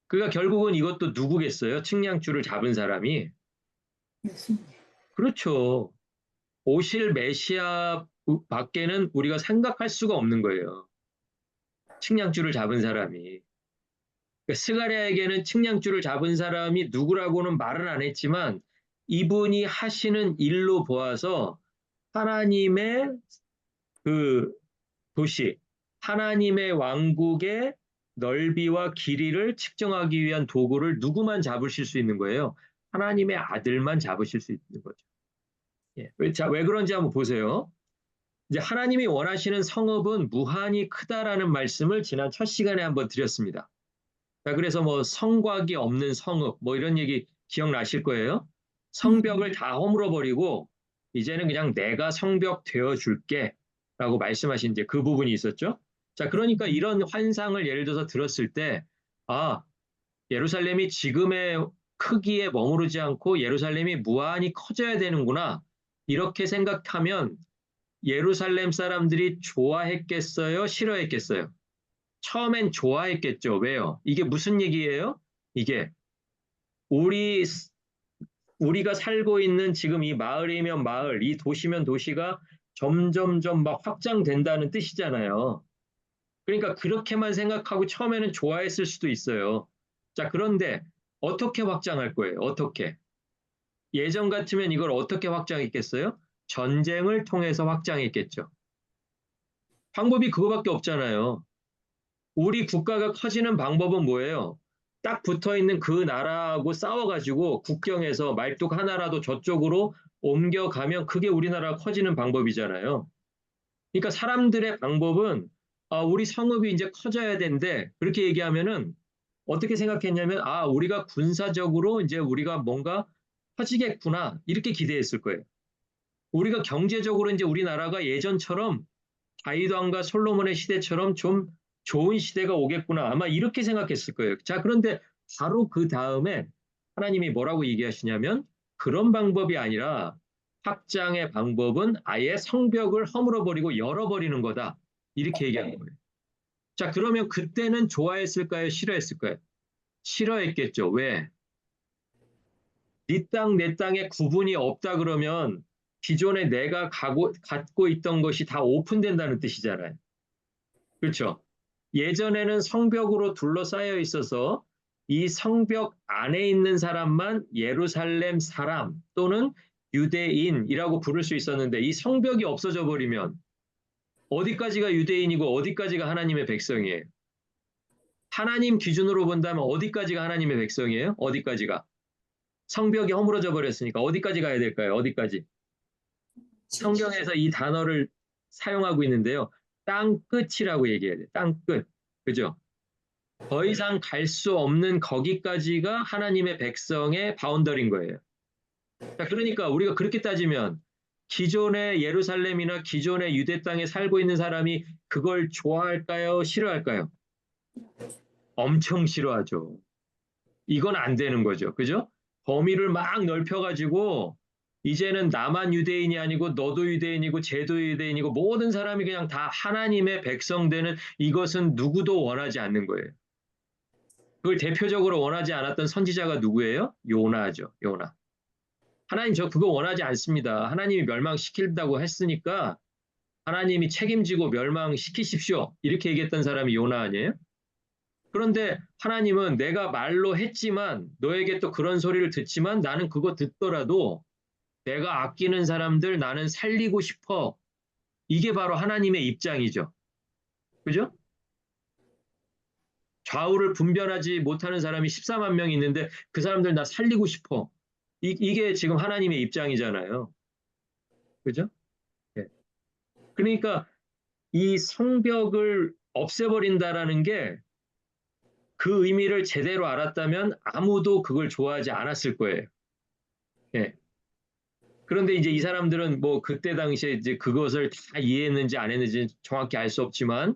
그러니까 결국은 이것도 누구겠어요? 측량줄을 잡은 사람이. 예수. 그렇죠. 오실 메시아 밖에는 우리가 생각할 수가 없는 거예요. 측량줄을 잡은 사람이. 그러니까 스가랴에게는 측량줄을 잡은 사람이 누구라고는 말은 안 했지만 이분이 하시는 일로 보아서 하나님의 그 도시, 하나님의 왕국의 넓이와 길이를 측정하기 위한 도구를 누구만 잡으실 수 있는 거예요? 하나님의 아들만 잡으실 수 있는 거죠. 예. 왜 그런지 한번 보세요. 이제 하나님이 원하시는 성읍은 무한히 크다라는 말씀을 지난 첫 시간에 한번 드렸습니다. 자, 그래서 뭐 성곽이 없는 성읍, 뭐 이런 얘기 기억나실 거예요. 성벽을 다 허물어 버리고 이제는 그냥 내가 성벽 되어 줄게 라고 말씀하신 이제 그 부분이 있었죠. 자, 그러니까 이런 환상을 예를 들어서 들었을 때, 아, 예루살렘이 지금의 크기에 머무르지 않고 예루살렘이 무한히 커져야 되는구나. 이렇게 생각하면 예루살렘 사람들이 좋아했겠어요? 싫어했겠어요? 처음엔 좋아했겠죠. 왜요? 이게 무슨 얘기예요? 이게 우리 우리가 살고 있는 지금 이 마을이면 마을, 이 도시면 도시가 점점점 막 확장된다는 뜻이잖아요. 그러니까 그렇게만 생각하고 처음에는 좋아했을 수도 있어요. 자, 그런데 어떻게 확장할 거예요? 어떻게? 예전 같으면 이걸 어떻게 확장했겠어요? 전쟁을 통해서 확장했겠죠. 방법이 그거밖에 없잖아요. 우리 국가가 커지는 방법은 뭐예요? 딱 붙어 있는 그 나라하고 싸워가지고 국경에서 말뚝 하나라도 저쪽으로 옮겨가면 그게 우리나라가 커지는 방법이잖아요. 그러니까 사람들의 방법은 우리 성읍이 이제 커져야 되는데 그렇게 얘기하면은 어떻게 생각했냐면 우리가 군사적으로 이제 우리가 뭔가 커지겠구나 이렇게 기대했을 거예요. 우리가 경제적으로 이제 우리나라가 예전처럼 다윗 왕과 솔로몬의 시대처럼 좀 좋은 시대가 오겠구나. 아마 이렇게 생각했을 거예요. 자, 그런데 바로 그 다음에 하나님이 뭐라고 얘기하시냐면 그런 방법이 아니라 확장의 방법은 아예 성벽을 허물어버리고 열어버리는 거다. 이렇게 얘기하는 거예요. 자, 그러면 그때는 좋아했을까요? 싫어했을까요? 싫어했겠죠. 왜? 네 땅, 내 땅에 구분이 없다 그러면 기존에 내가 갖고 있던 것이 다 오픈된다는 뜻이잖아요. 그렇죠? 예전에는 성벽으로 둘러싸여 있어서 이 성벽 안에 있는 사람만 예루살렘 사람 또는 유대인이라고 부를 수 있었는데 이 성벽이 없어져 버리면 어디까지가 유대인이고 어디까지가 하나님의 백성이에요? 하나님 기준으로 본다면 어디까지가 하나님의 백성이에요? 어디까지가? 성벽이 허물어져 버렸으니까 어디까지 가야 될까요? 어디까지? 성경에서 이 단어를 사용하고 있는데요. 땅 끝이라고 얘기해야 돼요. 땅 끝. 그죠? 더 이상 갈 수 없는 거기까지가 하나님의 백성의 바운더리인 거예요. 자, 그러니까 우리가 그렇게 따지면 기존의 예루살렘이나 기존의 유대 땅에 살고 있는 사람이 그걸 좋아할까요? 싫어할까요? 엄청 싫어하죠. 이건 안 되는 거죠. 그죠? 범위를 막 넓혀가지고 이제는 나만 유대인이 아니고 너도 유대인이고 쟤도 유대인이고 모든 사람이 그냥 다 하나님의 백성 되는 이것은 누구도 원하지 않는 거예요. 그걸 대표적으로 원하지 않았던 선지자가 누구예요? 요나죠. 요나. 하나님 저 그거 원하지 않습니다. 하나님이 멸망시킨다고 했으니까 하나님이 책임지고 멸망시키십시오. 이렇게 얘기했던 사람이 요나 아니에요? 그런데 하나님은 내가 말로 했지만 너에게 또 그런 소리를 듣지만 나는 그거 듣더라도 내가 아끼는 사람들 나는 살리고 싶어. 이게 바로 하나님의 입장이죠. 그죠? 좌우를 분별하지 못하는 사람이 14만 명이 있는데 그 사람들 나 살리고 싶어. 이게 지금 하나님의 입장이잖아요. 그죠? 예. 그러니까 이 성벽을 없애버린다라는 게 그 의미를 제대로 알았다면 아무도 그걸 좋아하지 않았을 거예요. 예. 그런데 이제 이 사람들은 뭐 그때 당시에 이제 그것을 다 이해했는지 안 했는지 정확히 알 수 없지만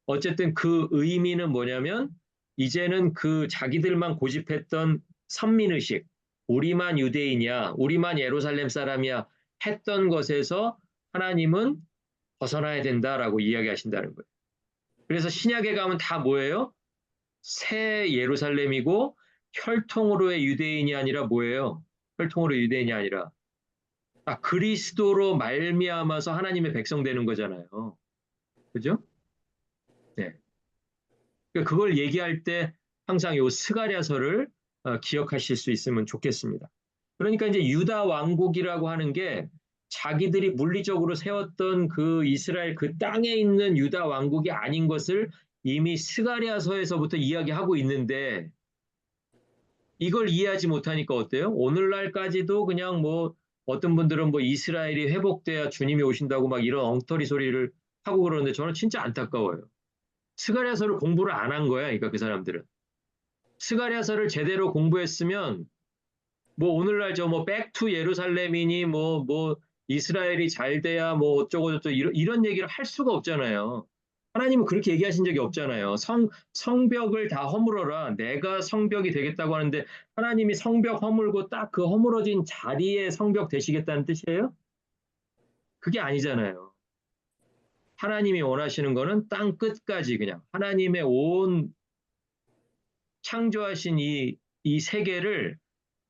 어쨌든 그 의미는 뭐냐면 이제는 그 자기들만 고집했던 선민의식, 우리만 유대인이야, 우리만 예루살렘 사람이야 했던 것에서 하나님은 벗어나야 된다라고 이야기하신다는 거예요. 그래서 신약에 가면 다 뭐예요? 새 예루살렘이고 혈통으로의 유대인이 아니라 뭐예요? 혈통으로 유대인이 아니라 그리스도로 말미암아서 하나님의 백성 되는 거잖아요. 그죠? 네. 그러니까 그걸 얘기할 때 항상 요 스가랴서를 기억하실 수 있으면 좋겠습니다. 그러니까 이제 유다 왕국이라고 하는 게 자기들이 물리적으로 세웠던 그 이스라엘 그 땅에 있는 유다 왕국이 아닌 것을 이미 스가랴서에서부터 이야기하고 있는데 이걸 이해하지 못하니까 어때요? 오늘날까지도 그냥 뭐 어떤 분들은 뭐 이스라엘이 회복돼야 주님이 오신다고 막 이런 엉터리 소리를 하고 그러는데 저는 진짜 안타까워요. 스가랴서를 공부를 안 한 거야, 그러니까 그 사람들은. 스가랴서를 제대로 공부했으면 뭐 오늘날 저 뭐 백투 예루살렘이니 뭐 이스라엘이 잘 돼야 뭐 어쩌고 저쩌고 이런 얘기를 할 수가 없잖아요. 하나님은 그렇게 얘기하신 적이 없잖아요. 성벽을 다 허물어라. 내가 성벽이 되겠다고 하는데 하나님이 성벽 허물고 딱 그 허물어진 자리에 성벽 되시겠다는 뜻이에요? 그게 아니잖아요. 하나님이 원하시는 거는 땅 끝까지 그냥 하나님의 온 창조하신 이 세계를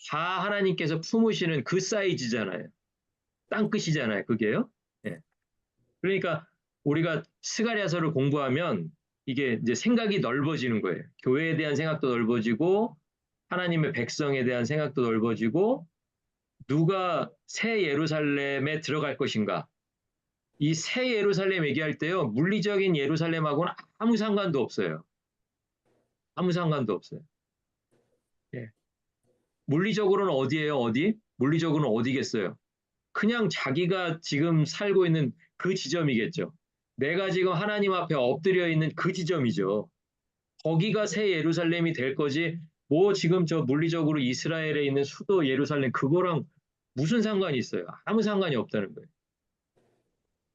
다 하나님께서 품으시는 그 사이즈잖아요. 땅끝이잖아요. 그게요. 예. 그러니까 우리가 스가랴서를 공부하면 이게 이제 생각이 넓어지는 거예요. 교회에 대한 생각도 넓어지고 하나님의 백성에 대한 생각도 넓어지고 누가 새 예루살렘에 들어갈 것인가. 이 새 예루살렘 얘기할 때요. 물리적인 예루살렘하고는 아무 상관도 없어요. 아무 상관도 없어요. 예. 물리적으로는 어디예요? 어디? 물리적으로는 어디겠어요? 그냥 자기가 지금 살고 있는 그 지점이겠죠. 내가 지금 하나님 앞에 엎드려 있는 그 지점이죠. 거기가 새 예루살렘이 될 거지. 뭐 지금 저 물리적으로 이스라엘에 있는 수도 예루살렘 그거랑 무슨 상관이 있어요? 아무 상관이 없다는 거예요.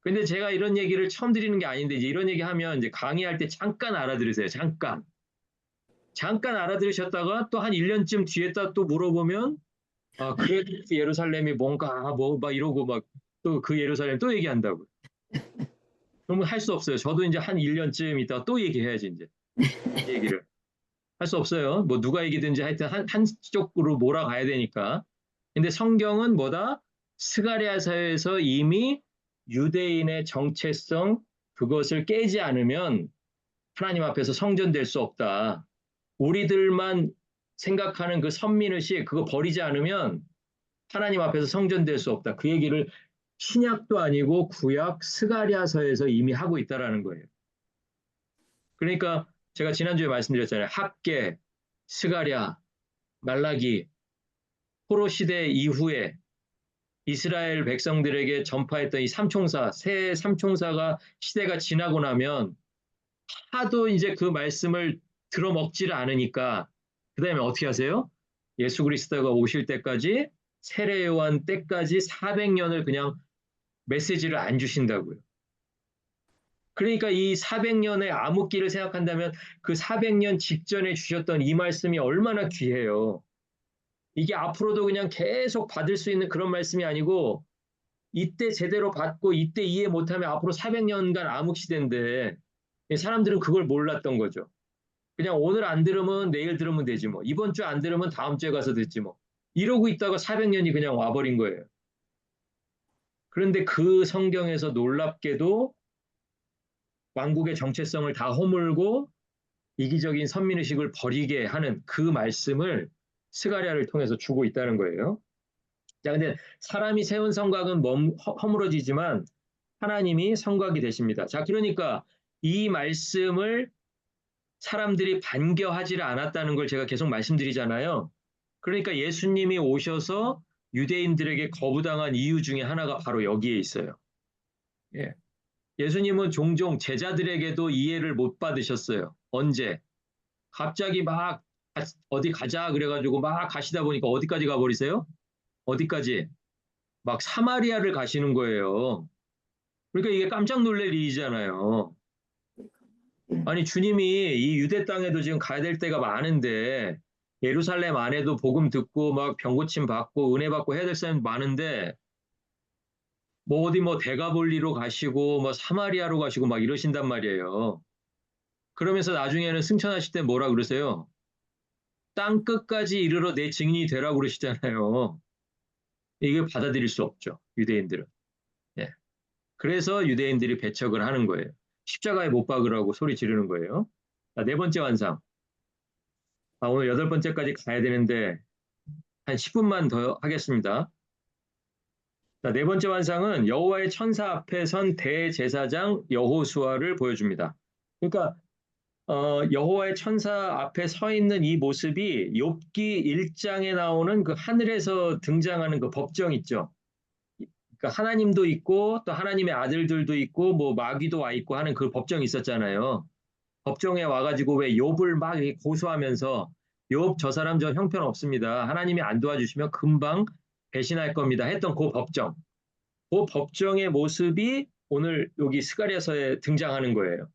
근데 제가 이런 얘기를 처음 드리는 게 아닌데 이제 이런 얘기 하면 이제 강의할 때 잠깐 알아들으세요. 잠깐. 잠깐 알아들으셨다가 또 한 1년쯤 뒤에다 또 물어보면 아, 그래 예루살렘이 뭔가 뭐 막 이러고 막 또 그 예루살렘 또 얘기한다고. 그러면 할 수 없어요. 저도 이제 한 1년쯤 있다가 또 얘기해야지 이제 이 얘기를. 할 수 없어요. 뭐 누가 얘기든지 하여튼 한쪽으로 몰아가야 되니까. 근데 성경은 뭐다? 스가랴서에서 이미 유대인의 정체성 그것을 깨지 않으면 하나님 앞에서 성전될 수 없다. 우리들만 생각하는 그 선민의식 그거 버리지 않으면 하나님 앞에서 성전될 수 없다. 그 얘기를 신약도 아니고 구약 스가랴서에서 이미 하고 있다라는 거예요. 그러니까 제가 지난주에 말씀드렸잖아요. 학계, 스가랴, 말라기, 포로 시대 이후에 이스라엘 백성들에게 전파했던 이 삼총사, 새 삼총사가 시대가 지나고 나면 하도 이제 그 말씀을 들어먹지를 않으니까 그다음에 어떻게 하세요? 예수 그리스도가 오실 때까지 세례 요한 때까지 400년을 그냥 메시지를 안 주신다고요. 그러니까 이 400년의 암흑기를 생각한다면 그 400년 직전에 주셨던 이 말씀이 얼마나 귀해요. 이게 앞으로도 그냥 계속 받을 수 있는 그런 말씀이 아니고 이때 제대로 받고 이때 이해 못하면 앞으로 400년간 암흑 시대인데 사람들은 그걸 몰랐던 거죠. 그냥 오늘 안 들으면 내일 들으면 되지 뭐. 이번 주 안 들으면 다음 주에 가서 듣지 뭐. 이러고 있다가 400년이 그냥 와버린 거예요. 그런데 그 성경에서 놀랍게도 왕국의 정체성을 다 허물고 이기적인 선민의식을 버리게 하는 그 말씀을 스가랴를 통해서 주고 있다는 거예요. 자, 근데 사람이 세운 성곽은 허물어지지만 하나님이 성곽이 되십니다. 자, 그러니까 이 말씀을 사람들이 반겨하지를 않았다는 걸 제가 계속 말씀드리잖아요. 그러니까 예수님이 오셔서 유대인들에게 거부당한 이유 중에 하나가 바로 여기에 있어요. 예. 예수님은 종종 제자들에게도 이해를 못 받으셨어요. 언제? 갑자기 막 어디 가자 그래가지고 막 가시다 보니까 어디까지 가버리세요? 어디까지? 막 사마리아를 가시는 거예요. 그러니까 이게 깜짝 놀랄 일이잖아요. 아니 주님이 이 유대 땅에도 지금 가야 될 때가 많은데 예루살렘 안에도 복음 듣고 막 병고침 받고 은혜 받고 해야 될 사람 많은데 뭐 어디 뭐 데가볼리로 가시고 뭐 사마리아로 가시고 막 이러신단 말이에요. 그러면서 나중에는 승천하실 때 뭐라 그러세요? 땅 끝까지 이르러 내 증인이 되라고 그러시잖아요. 이게 받아들일 수 없죠. 유대인들은. 예. 그래서 유대인들이 배척을 하는 거예요. 십자가에 못 박으라고 소리 지르는 거예요. 자, 네 번째 완상. 오늘 여덟 번째까지 가야 되는데 한 10분만 더 하겠습니다. 자, 네 번째 완상은 여호와의 천사 앞에 선 대제사장 여호수아를 보여줍니다. 그러니까 여호와의 천사 앞에 서 있는 이 모습이 욥기 1장에 나오는 그 하늘에서 등장하는 그 법정 있죠. 그러니까 하나님도 있고 또 하나님의 아들들도 있고 뭐 마귀도 와 있고 하는 그 법정이 있었잖아요. 법정에 와가지고 왜 욥을 막 고소하면서 욥 저 사람 저 형편없습니다. 하나님이 안 도와주시면 금방 배신할 겁니다. 했던 그 법정. 그 법정의 모습이 오늘 여기 스가랴서에 등장하는 거예요.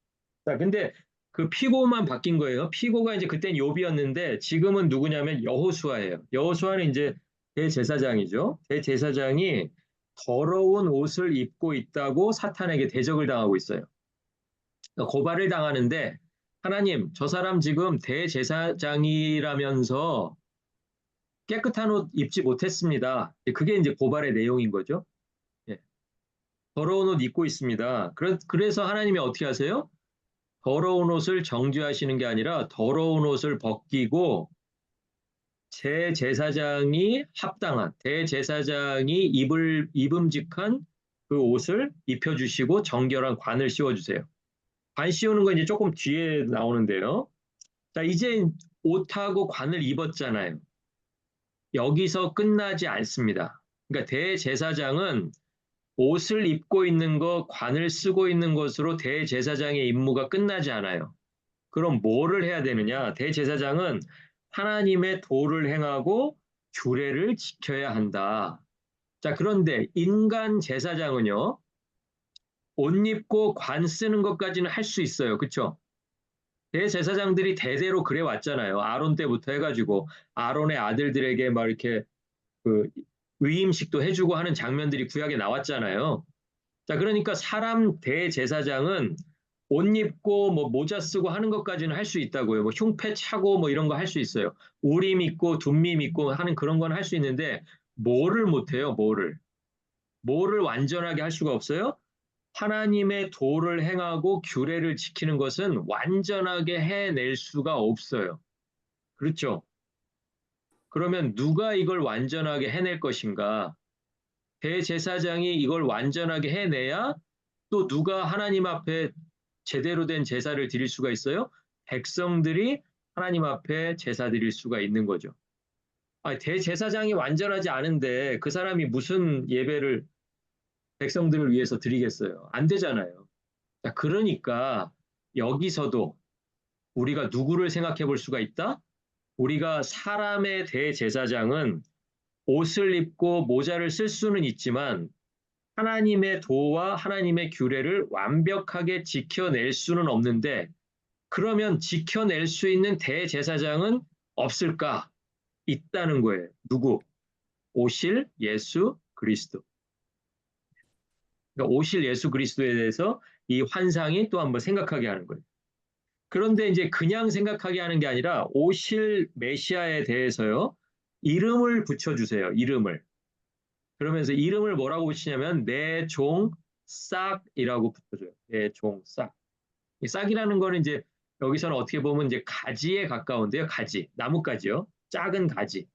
자, 근데 그 피고만 바뀐 거예요. 피고가 이제 그땐 욥이었는데 지금은 누구냐면 여호수아예요. 여호수아는 이제 대제사장이죠. 대제사장이 더러운 옷을 입고 있다고 사탄에게 대적을 당하고 있어요. 그러니까 고발을 당하는데 하나님, 저 사람 지금 대제사장이라면서 깨끗한 옷 입지 못했습니다. 그게 이제 고발의 내용인 거죠. 예, 더러운 옷 입고 있습니다. 그래서 하나님이 어떻게 하세요? 더러운 옷을 정죄하시는 게 아니라 더러운 옷을 벗기고 제제사장이 합당한 대제사장이 입음직한 그 옷을 입혀주시고 정결한 관을 씌워주세요. 관 씌우는 건 이제 조금 뒤에 나오는데요. 자, 이제 옷하고 관을 입었잖아요. 여기서 끝나지 않습니다. 그러니까 대제사장은 옷을 입고 있는 것, 관을 쓰고 있는 것으로 대제사장의 임무가 끝나지 않아요. 그럼 뭐를 해야 되느냐? 대제사장은 하나님의 도를 행하고 규례를 지켜야 한다. 자, 그런데 인간 제사장은요, 옷 입고 관 쓰는 것까지는 할 수 있어요. 그렇죠? 대제사장들이 대대로 그래 왔잖아요. 아론 때부터 해가지고 아론의 아들들에게 막 이렇게 그 위임식도 해주고 하는 장면들이 구약에 나왔잖아요. 자, 그러니까 사람 대제사장은 옷 입고 뭐 모자 쓰고 하는 것까지는 할 수 있다고요. 뭐 흉패 차고 뭐 이런 거 할 수 있어요. 우림 입고 둠밈 입고 하는 그런 건 할 수 있는데 뭐를 못 해요? 뭐를 완전하게 할 수가 없어요? 하나님의 도를 행하고 규례를 지키는 것은 완전하게 해낼 수가 없어요. 그렇죠? 그러면 누가 이걸 완전하게 해낼 것인가? 대제사장이 이걸 완전하게 해내야 또 누가 하나님 앞에 제대로 된 제사를 드릴 수가 있어요? 백성들이 하나님 앞에 제사 드릴 수가 있는 거죠. 대제사장이 완전하지 않은데 그 사람이 무슨 예배를 백성들을 위해서 드리겠어요? 안 되잖아요. 자, 그러니까 여기서도 우리가 누구를 생각해 볼 수가 있다? 우리가 사람의 대제사장은 옷을 입고 모자를 쓸 수는 있지만 하나님의 도와 하나님의 규례를 완벽하게 지켜낼 수는 없는데 그러면 지켜낼 수 있는 대제사장은 없을까? 있다는 거예요. 누구? 오실 예수 그리스도. 그러니까 오실 예수 그리스도에 대해서 이 환상이 또 한번 생각하게 하는 거예요. 그런데 이제 그냥 생각하게 하는 게 아니라 오실 메시아에 대해서요. 이름을 붙여주세요. 이름을. 그러면서 이름을 뭐라고 붙이냐면 내 종 싹이라고 붙여줘요. 내 종 싹. 이 싹이라는 거는 이제 여기서는 어떻게 보면 이제 가지에 가까운데요. 가지, 나뭇가지요. 작은 가지.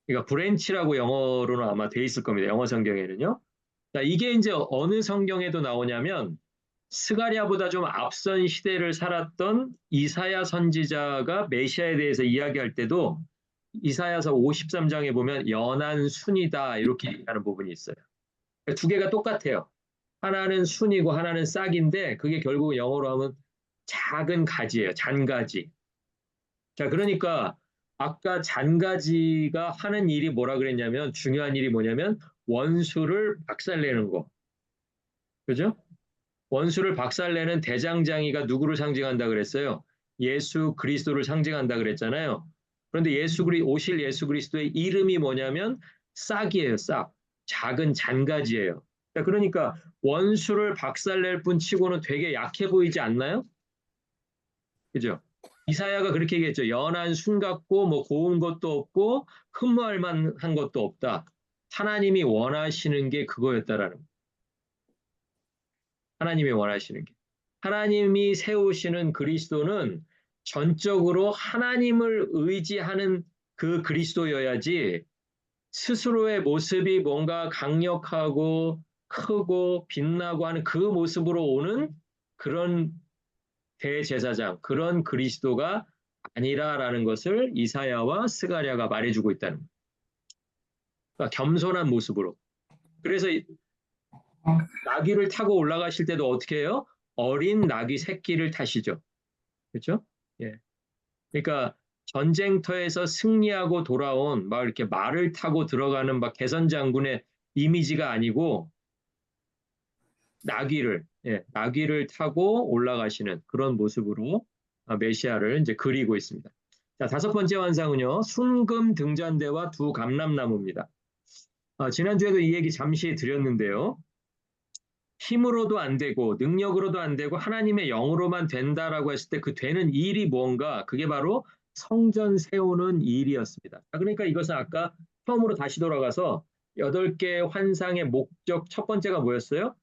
그러니까 브랜치라고 영어로는 아마 돼 있을 겁니다. 영어 성경에는요. 자, 이게 이제 어느 성경에도 나오냐면 스가랴보다 좀 앞선 시대를 살았던 이사야 선지자가 메시아에 대해서 이야기할 때도 이사야서 53장에 보면 연한 순이다 이렇게 얘기하는 부분이 있어요. 그러니까 두 개가 똑같아요. 하나는 순이고 하나는 싹인데 그게 결국 영어로 하면 작은 가지예요. 잔가지. 자, 그러니까 아까 잔가지가 하는 일이 뭐라 그랬냐면 중요한 일이 뭐냐면 원수를 박살내는 거. 그죠? 원수를 박살내는 대장장이가 누구를 상징한다 그랬어요? 예수 그리스도를 상징한다 그랬잖아요. 그런데 오실 예수 그리스도의 이름이 뭐냐면 싹이에요, 싹. 작은 잔가지예요. 자, 그러니까 원수를 박살낼 뿐 치고는 되게 약해 보이지 않나요? 그죠? 이사야가 그렇게 얘기했죠. 연한 순 같고 뭐 고운 것도 없고 흠모할 만한 것도 없다. 하나님이 원하시는 게 그거였다라는 거예요. 하나님이 원하시는 게. 하나님이 세우시는 그리스도는 전적으로 하나님을 의지하는 그 그리스도여야지 스스로의 모습이 뭔가 강력하고 크고 빛나고 하는 그 모습으로 오는 그런 대제사장, 그런 그리스도가 아니라라는 것을 이사야와 스가랴가 말해주고 있다는 거예요. 그러니까 겸손한 모습으로. 그래서 나귀를 타고 올라가실 때도 어떻게 해요? 어린 나귀 새끼를 타시죠. 그렇죠? 예. 그러니까 전쟁터에서 승리하고 돌아온 막 이렇게 말을 타고 들어가는 막 개선 장군의 이미지가 아니고 나귀를 타고 올라가시는 그런 모습으로 메시아를 이제 그리고 있습니다. 자, 다섯 번째 환상은요, 순금 등잔대와 두 감람나무입니다. 지난주에도 이 얘기 잠시 드렸는데요. 힘으로도 안 되고 능력으로도 안 되고 하나님의 영으로만 된다라고 했을 때 그 되는 일이 뭔가 그게 바로 성전 세우는 일이었습니다. 그러니까 이것은 아까 처음으로 다시 돌아가서 8개 환상의 목적 첫 번째가 뭐였어요?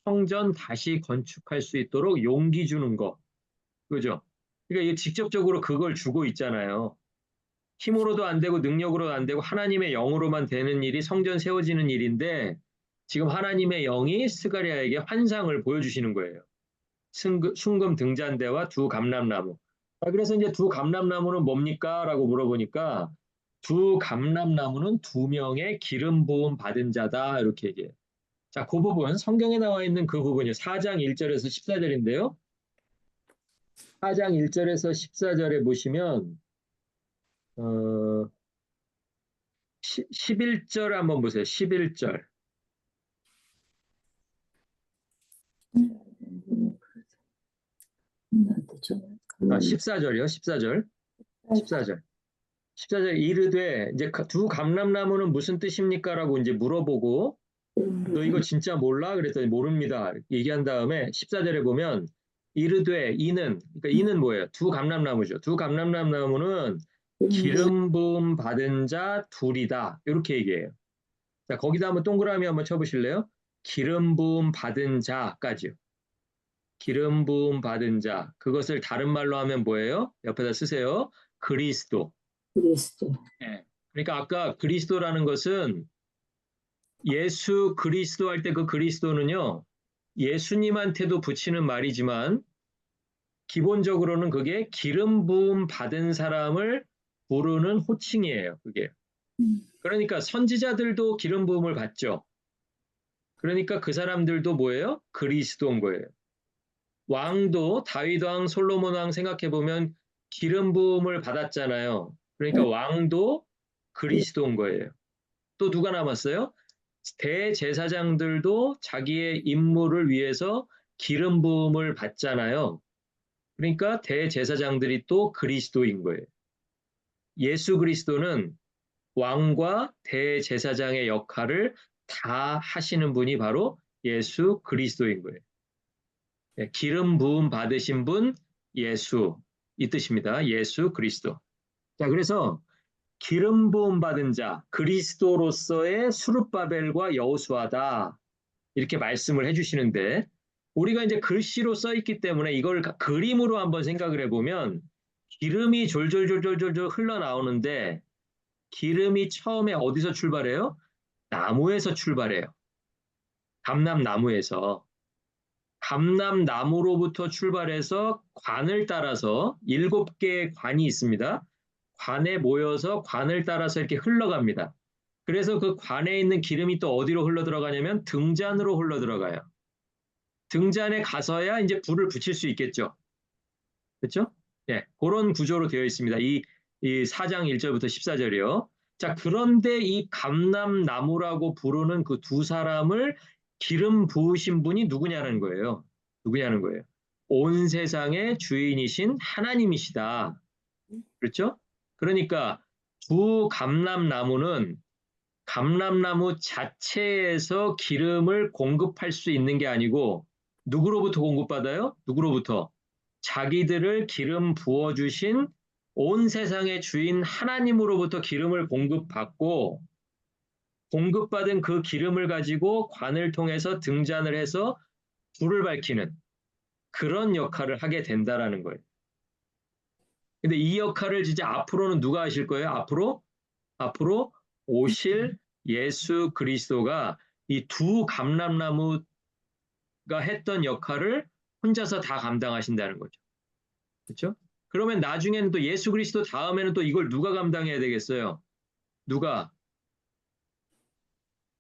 성전 다시 건축할 수 있도록 용기 주는 거. 그죠? 그러니까 이게 직접적으로 그걸 주고 있잖아요. 힘으로도 안 되고 능력으로도 안 되고 하나님의 영으로만 되는 일이 성전 세워지는 일인데 지금 하나님의 영이 스가랴에게 환상을 보여주시는 거예요. 순금 등잔대와 두 감람나무. 그래서 이제 두 감람나무는 뭡니까? 라고 물어보니까 두 감람나무는 두 명의 기름 부음 받은 자다. 이렇게 얘기해요. 자, 그 부분, 성경에 나와 있는 그 부분이 4장 1절에서 14절인데요. 4장 1절에서 14절에 보시면, 11절 한번 보세요. 11절. 14절이요. 14절. 14절. 14절 이르되 이제 두 감람나무는 무슨 뜻입니까? 라고 이제 물어보고 너 이거 진짜 몰라? 그랬더니 모릅니다. 얘기한 다음에 14절에 보면 이르되 그러니까 이는 뭐예요? 두 감람나무죠. 두 감람나무는 기름 부음 받은 자 둘이다. 이렇게 얘기해요. 자, 거기다 한번 동그라미 한번 쳐보실래요? 기름 부음 받은 자까지요. 기름 부음 받은 자. 그것을 다른 말로 하면 뭐예요? 옆에다 쓰세요. 그리스도. 그리스도. 네. 그러니까 아까 그리스도라는 것은 예수 그리스도 할 때 그 그리스도는요, 예수님한테도 붙이는 말이지만, 기본적으로는 그게 기름 부음 받은 사람을 부르는 호칭이에요, 그게. 그러니까 선지자들도 기름 부음을 받죠. 그러니까 그 사람들도 뭐예요? 그리스도인 거예요. 왕도 다윗 왕, 솔로몬 왕 생각해 보면 기름 부음을 받았잖아요. 그러니까 왕도 그리스도인 거예요. 또 누가 남았어요? 대제사장들도 자기의 임무를 위해서 기름 부음을 받잖아요. 그러니까 대제사장들이 또 그리스도인 거예요. 예수 그리스도는 왕과 대제사장의 역할을 다 하시는 분이 바로 예수 그리스도인 거예요. 네, 기름 부음 받으신 분 예수 이 뜻입니다. 예수 그리스도. 자, 그래서 기름 부음 받은 자 그리스도로서의 수룹바벨과 여호수아다. 이렇게 말씀을 해주시는데 우리가 이제 글씨로 써 있기 때문에 이걸 그림으로 한번 생각을 해보면 기름이 졸졸졸졸졸 흘러나오는데 기름이 처음에 어디서 출발해요? 나무에서 출발해요. 감람나무에서. 감람나무로부터 출발해서 관을 따라서 7개의 관이 있습니다. 관에 모여서 관을 따라서 이렇게 흘러갑니다. 그래서 그 관에 있는 기름이 또 어디로 흘러 들어가냐면 등잔으로 흘러 들어가요. 등잔에 가서야 이제 불을 붙일 수 있겠죠. 그렇죠? 예, 그런 구조로 되어 있습니다. 이 4장 1절부터 14절이요. 자, 그런데 이 감람나무라고 부르는 그 두 사람을 기름 부으신 분이 누구냐는 거예요. 누구냐는 거예요. 온 세상의 주인이신 하나님이시다. 그렇죠? 그러니까 두 감람나무는 감람나무 자체에서 기름을 공급할 수 있는 게 아니고 누구로부터 공급받아요? 누구로부터? 자기들을 기름 부어주신 온 세상의 주인 하나님으로부터 기름을 공급받고 공급받은 그 기름을 가지고 관을 통해서 등잔을 해서 불을 밝히는 그런 역할을 하게 된다라는 거예요. 근데 이 역할을 진짜 앞으로는 누가 하실 거예요? 앞으로 오실 예수 그리스도가 이 두 감람나무가 했던 역할을 혼자서 다 감당하신다는 거죠. 그렇죠? 그러면 나중에는 또 예수 그리스도 다음에는 또 이걸 누가 감당해야 되겠어요? 누가?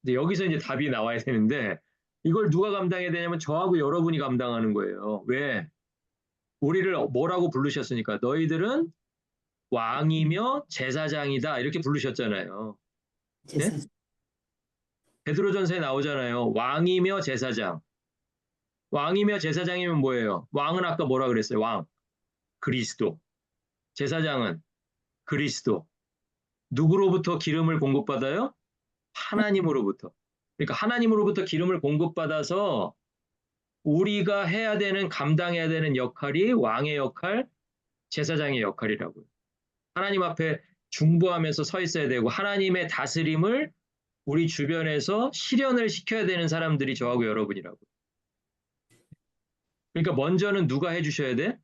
근데 여기서 이제 답이 나와야 되는데 이걸 누가 감당해야 되냐면 저하고 여러분이 감당하는 거예요. 왜? 우리를 뭐라고 부르셨으니까 너희들은 왕이며 제사장이다 이렇게 부르셨잖아요. 예? 제사장. 베드로전서에 나오잖아요. 왕이며 제사장. 왕이며 제사장이면 뭐예요? 왕은 아까 뭐라 그랬어요? 왕. 그리스도. 제사장은 그리스도. 누구로부터 기름을 공급받아요? 하나님으로부터. 그러니까 하나님으로부터 기름을 공급받아서 우리가 해야 되는, 감당해야 되는 역할이 왕의 역할, 제사장의 역할이라고요. 하나님 앞에 중보하면서 서 있어야 되고 하나님의 다스림을 우리 주변에서 실현을 시켜야 되는 사람들이 저하고 여러분이라고. 그러니까 먼저는 누가 해주셔야 돼?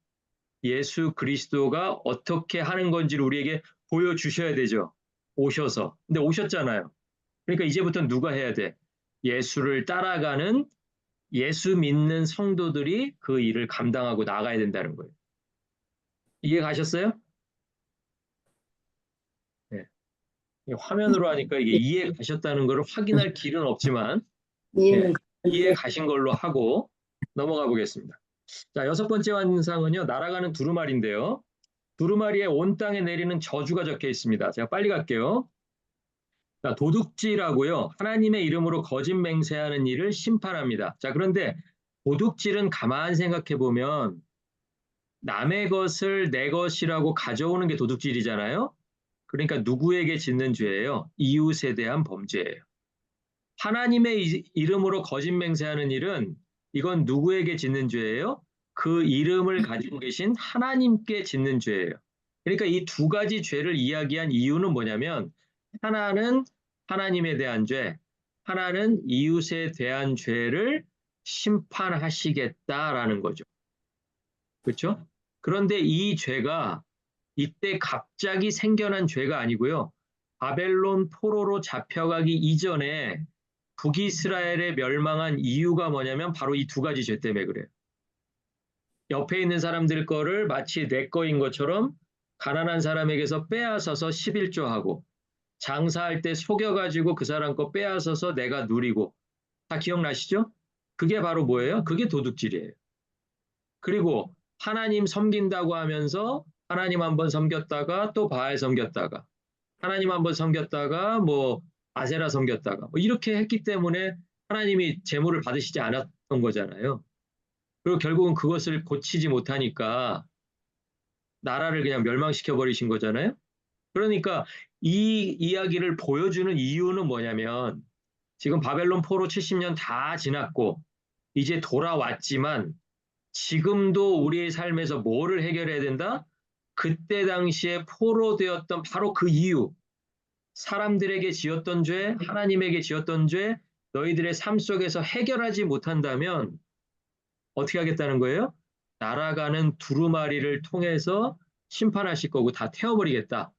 예수 그리스도가 어떻게 하는 건지를 우리에게 보여주셔야 되죠. 오셔서. 근데 오셨잖아요. 그러니까 이제부터 누가 해야 돼? 예수를 따라가는 예수 믿는 성도들이 그 일을 감당하고 나가야 된다는 거예요. 이해 가셨어요? 네. 화면으로 하니까 이게 이해 가셨다는 것을 확인할 길은 없지만 네. 이해는 이해 가는데, 가신 걸로 하고 넘어가 보겠습니다. 자, 여섯 번째 환상은요, 날아가는 두루마리인데요. 두루마리에 온 땅에 내리는 저주가 적혀 있습니다. 제가 빨리 갈게요. 자, 도둑질하고요, 하나님의 이름으로 거짓 맹세하는 일을 심판합니다. 자, 그런데 도둑질은 가만 생각해 보면 남의 것을 내 것이라고 가져오는 게 도둑질이잖아요. 그러니까 누구에게 짓는 죄예요? 이웃에 대한 범죄예요. 하나님의 이름으로 거짓 맹세하는 일은 이건 누구에게 짓는 죄예요? 그 이름을 가지고 계신 하나님께 짓는 죄예요. 그러니까 이 두 가지 죄를 이야기한 이유는 뭐냐면 하나는 하나님에 대한 죄, 하나는 이웃에 대한 죄를 심판하시겠다라는 거죠. 그렇죠? 그런데 이 죄가 이때 갑자기 생겨난 죄가 아니고요. 바벨론 포로로 잡혀가기 이전에 북이스라엘에 멸망한 이유가 뭐냐면 바로 이 두 가지 죄 때문에 그래요. 옆에 있는 사람들 거를 마치 내 거인 것처럼 가난한 사람에게서 빼앗아서 11조하고 장사할 때 속여가지고 그 사람 거 빼앗아서 내가 누리고 다 기억나시죠? 그게 바로 뭐예요? 그게 도둑질이에요. 그리고 하나님 섬긴다고 하면서 하나님 한번 섬겼다가 또 바알 섬겼다가 하나님 한번 섬겼다가 뭐 아세라 섬겼다가 뭐 이렇게 했기 때문에 하나님이 제물을 받으시지 않았던 거잖아요. 그리고 결국은 그것을 고치지 못하니까 나라를 그냥 멸망시켜 버리신 거잖아요. 그러니까 이 이야기를 보여주는 이유는 뭐냐면 지금 바벨론 포로 70년 다 지났고 이제 돌아왔지만 지금도 우리의 삶에서 뭐를 해결해야 된다? 그때 당시에 포로되었던 바로 그 이유, 사람들에게 지었던 죄, 하나님에게 지었던 죄, 너희들의 삶 속에서 해결하지 못한다면 어떻게 하겠다는 거예요? 날아가는 두루마리를 통해서 심판하실 거고 다 태워버리겠다.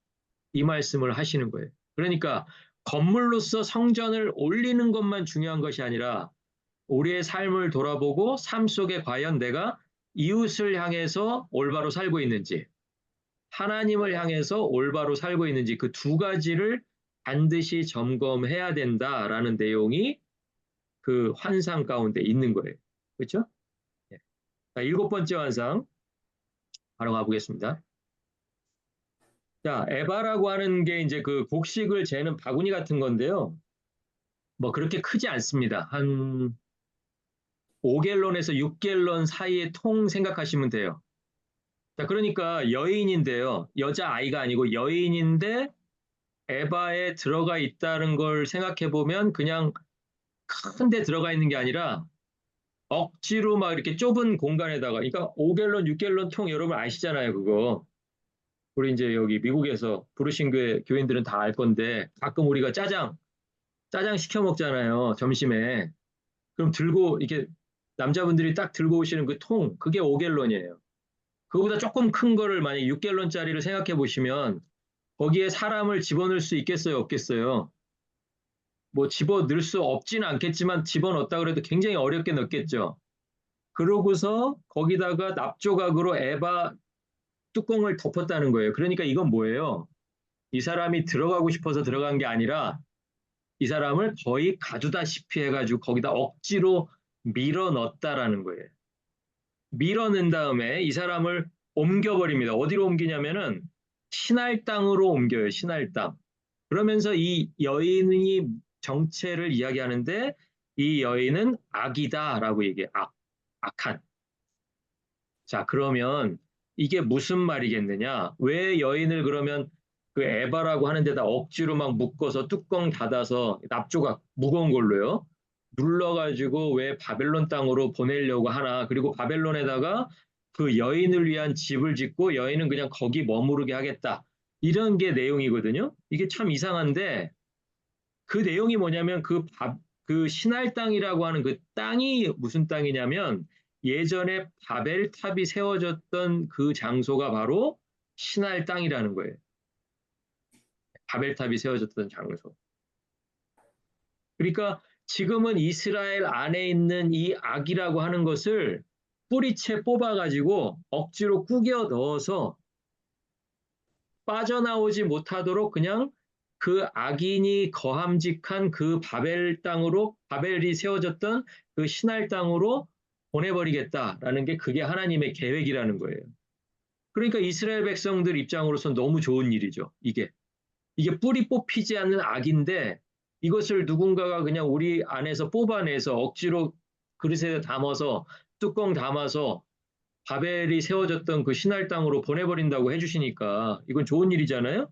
이 말씀을 하시는 거예요. 그러니까 건물로서 성전을 올리는 것만 중요한 것이 아니라 우리의 삶을 돌아보고 삶 속에 과연 내가 이웃을 향해서 올바로 살고 있는지, 하나님을 향해서 올바로 살고 있는지 그 두 가지를 반드시 점검해야 된다라는 내용이 그 환상 가운데 있는 거예요. 그렇죠? 네. 자, 일곱 번째 환상 바로 가보겠습니다. 자, 에바라고 하는 게 이제 그 곡식을 재는 바구니 같은 건데요. 뭐 그렇게 크지 않습니다. 한 5갤론에서 6갤론 사이의 통 생각하시면 돼요. 자, 그러니까 여인인데요. 여자아이가 아니고 여인인데 에바에 들어가 있다는 걸 생각해 보면 그냥 큰 데 들어가 있는 게 아니라 억지로 막 이렇게 좁은 공간에다가, 그러니까 5갤론, 6갤론 통 여러분 아시잖아요, 그거. 우리 이제 여기 미국에서 부르신 교인들은 다 알 건데 가끔 우리가 짜장 시켜 먹잖아요, 점심에. 그럼 들고, 이렇게 남자분들이 딱 들고 오시는 그 통, 그게 5갤론이에요. 그거보다 조금 큰 거를 만약에 6갤론짜리를 생각해 보시면 거기에 사람을 집어넣을 수 있겠어요, 없겠어요? 뭐 집어넣을 수 없지는 않겠지만 집어넣었다 그래도 굉장히 어렵게 넣겠죠. 그러고서 거기다가 납조각으로 에바 뚜껑을 덮었다는 거예요. 그러니까 이건 뭐예요? 이 사람이 들어가고 싶어서 들어간 게 아니라 이 사람을 거의 가두다시피 해가지고 거기다 억지로 밀어 넣었다라는 거예요. 밀어 넣은 다음에 이 사람을 옮겨버립니다. 어디로 옮기냐면은 신할 땅으로 옮겨요. 신할 땅. 그러면서 이 여인이 정체를 이야기하는데 이 여인은 악이다라고 얘기해. 악한. 자, 그러면 이게 무슨 말이겠느냐? 왜 여인을 그러면 그 에바라고 하는 데다 억지로 막 묶어서 뚜껑 닫아서 납조각 무거운 걸로요. 눌러가지고 왜 바벨론 땅으로 보내려고 하나? 그리고 바벨론에다가 그 여인을 위한 집을 짓고 여인은 그냥 거기 머무르게 하겠다. 이런 게 내용이거든요. 이게 참 이상한데 그 내용이 뭐냐면 그 신할 땅이라고 하는 그 땅이 무슨 땅이냐면 예전에 바벨탑이 세워졌던 그 장소가 바로 신할 땅이라는 거예요. 바벨탑이 세워졌던 장소. 그러니까 지금은 이스라엘 안에 있는 이 악이라고 하는 것을 뿌리채 뽑아가지고 억지로 꾸겨 넣어서 빠져나오지 못하도록 그냥 그 악인이 거함직한 그 바벨 땅으로 바벨이 세워졌던 그 신할 땅으로 보내버리겠다라는 게 그게 하나님의 계획이라는 거예요. 그러니까 이스라엘 백성들 입장으로서 너무 좋은 일이죠. 이게 뿌리 뽑히지 않는 악인데 이것을 누군가가 그냥 우리 안에서 뽑아내서 억지로 그릇에 담아서 뚜껑 담아서 바벨이 세워졌던 그 신할 땅으로 보내버린다고 해주시니까 이건 좋은 일이잖아요.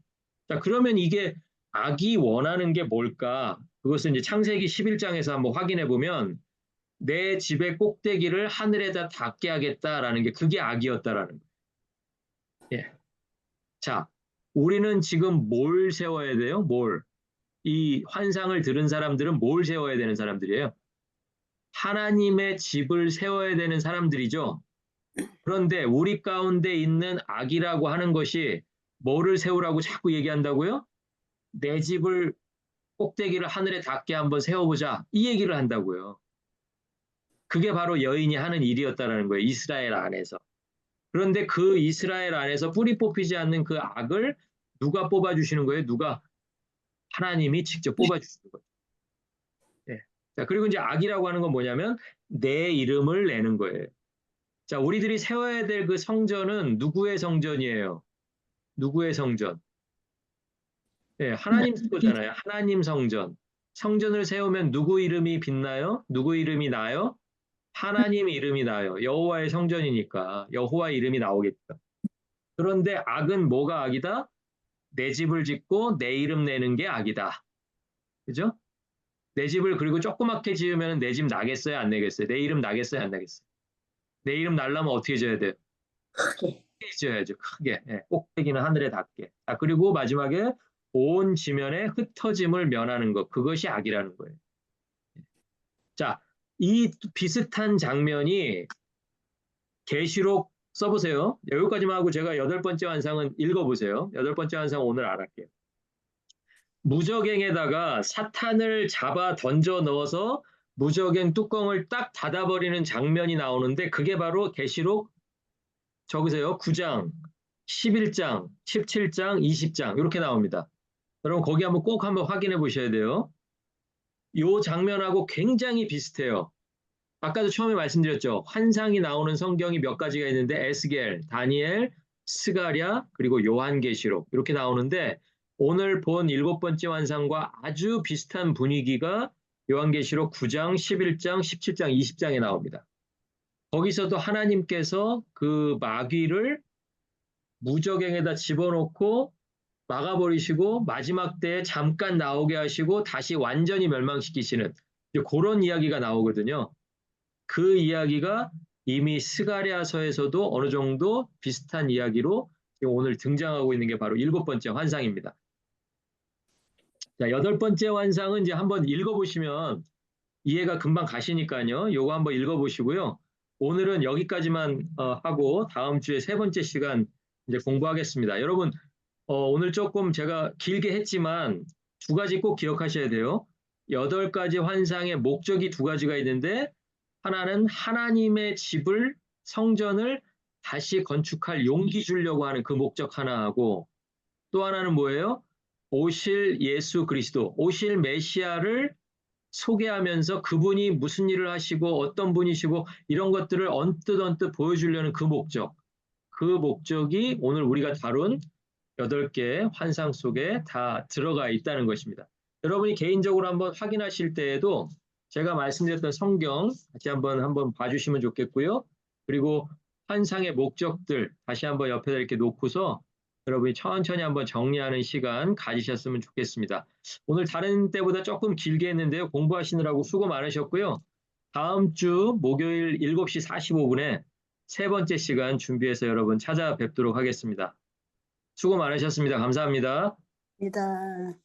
자, 그러면 이게 악이 원하는 게 뭘까? 그것은 이제 창세기 11장에서 한번 확인해 보면 내 집의 꼭대기를 하늘에다 닿게 하겠다라는 게 그게 악이었다라는 거예요. 예. 자, 우리는 지금 뭘 세워야 돼요? 이 환상을 들은 사람들은 뭘 세워야 되는 사람들이에요? 하나님의 집을 세워야 되는 사람들이죠. 그런데 우리 가운데 있는 악이라고 하는 것이 뭐를 세우라고 자꾸 얘기한다고요? 내 집을 꼭대기를 하늘에 닿게 한번 세워보자. 이 얘기를 한다고요. 그게 바로 여인이 하는 일이었다라는 거예요. 이스라엘 안에서. 그런데 그 이스라엘 안에서 뿌리 뽑히지 않는 그 악을 누가 뽑아주시는 거예요? 하나님이 직접 뽑아주시는 거예요. 네. 자, 그리고 이제 악이라고 하는 건 뭐냐면 내 이름을 내는 거예요. 자, 우리들이 세워야 될 그 성전은 누구의 성전이에요? 누구의 성전? 네, 하나님 거잖아요. 하나님 성전. 성전을 세우면 누구 이름이 빛나요? 누구 이름이 나요? 하나님 이름이 나요. 여호와의 성전이니까 여호와 이름이 나오겠죠. 그런데 악은 뭐가 악이다? 내 집을 짓고 내 이름 내는 게 악이다. 그죠? 내 집을 그리고 조그맣게 지으면 내 집 나겠어요? 안 나겠어요? 내 이름 나겠어요? 안 나겠어요? 내 이름 날라면 어떻게 지어야 돼요? 크게. 크게 지어야죠. 크게. 예, 꼭대기는 하늘에 닿게. 아, 그리고 마지막에 온 지면에 흩어짐을 면하는 것. 그것이 악이라는 거예요. 자, 이 비슷한 장면이 계시록 써보세요. 여기까지만 하고 제가 여덟 번째 환상은 읽어보세요. 여덟 번째 환상 오늘 알았게요. 무저갱에다가 사탄을 잡아 던져 넣어서 무저갱 뚜껑을 딱 닫아버리는 장면이 나오는데 그게 바로 계시록 적으세요. 9장, 11장, 17장, 20장 이렇게 나옵니다. 여러분 거기 한번 꼭 한번 확인해 보셔야 돼요. 이 장면하고 굉장히 비슷해요. 아까도 처음에 말씀드렸죠. 환상이 나오는 성경이 몇 가지가 있는데 에스겔, 다니엘, 스가랴, 그리고 요한계시록 이렇게 나오는데 오늘 본 일곱 번째 환상과 아주 비슷한 분위기가 요한계시록 9장, 11장, 17장, 20장에 나옵니다. 거기서도 하나님께서 그 마귀를 무저갱에다 집어넣고 막아버리시고 마지막 때에 잠깐 나오게 하시고 다시 완전히 멸망시키시는 그런 이야기가 나오거든요. 그 이야기가 이미 스가랴서에서도 어느 정도 비슷한 이야기로 지금 오늘 등장하고 있는 게 바로 일곱 번째 환상입니다. 자, 여덟 번째 환상은 이제 한번 읽어보시면 이해가 금방 가시니까요. 요거 한번 읽어보시고요. 오늘은 여기까지만 하고 다음 주에 세 번째 시간 이제 공부하겠습니다. 여러분, 오늘 조금 제가 길게 했지만 두 가지 꼭 기억하셔야 돼요. 여덟 가지 환상의 목적이 두 가지가 있는데 하나는 하나님의 집을 성전을 다시 건축할 용기 주려고 하는 그 목적 하나하고 또 하나는 뭐예요? 오실 예수 그리스도, 오실 메시아를 소개하면서 그분이 무슨 일을 하시고 어떤 분이시고 이런 것들을 언뜻 보여주려는 그 목적. 그 목적이 오늘 우리가 다룬 8개 환상 속에 다 들어가 있다는 것입니다. 여러분이 개인적으로 한번 확인하실 때에도 제가 말씀드렸던 성경 다시 한번 봐주시면 좋겠고요. 그리고 환상의 목적들 다시 한번 옆에다 이렇게 놓고서 여러분이 천천히 한번 정리하는 시간 가지셨으면 좋겠습니다. 오늘 다른 때보다 조금 길게 했는데요. 공부하시느라고 수고 많으셨고요. 다음 주 목요일 7시 45분에 세 번째 시간 준비해서 여러분 찾아뵙도록 하겠습니다. 수고 많으셨습니다. 감사합니다. 입니다.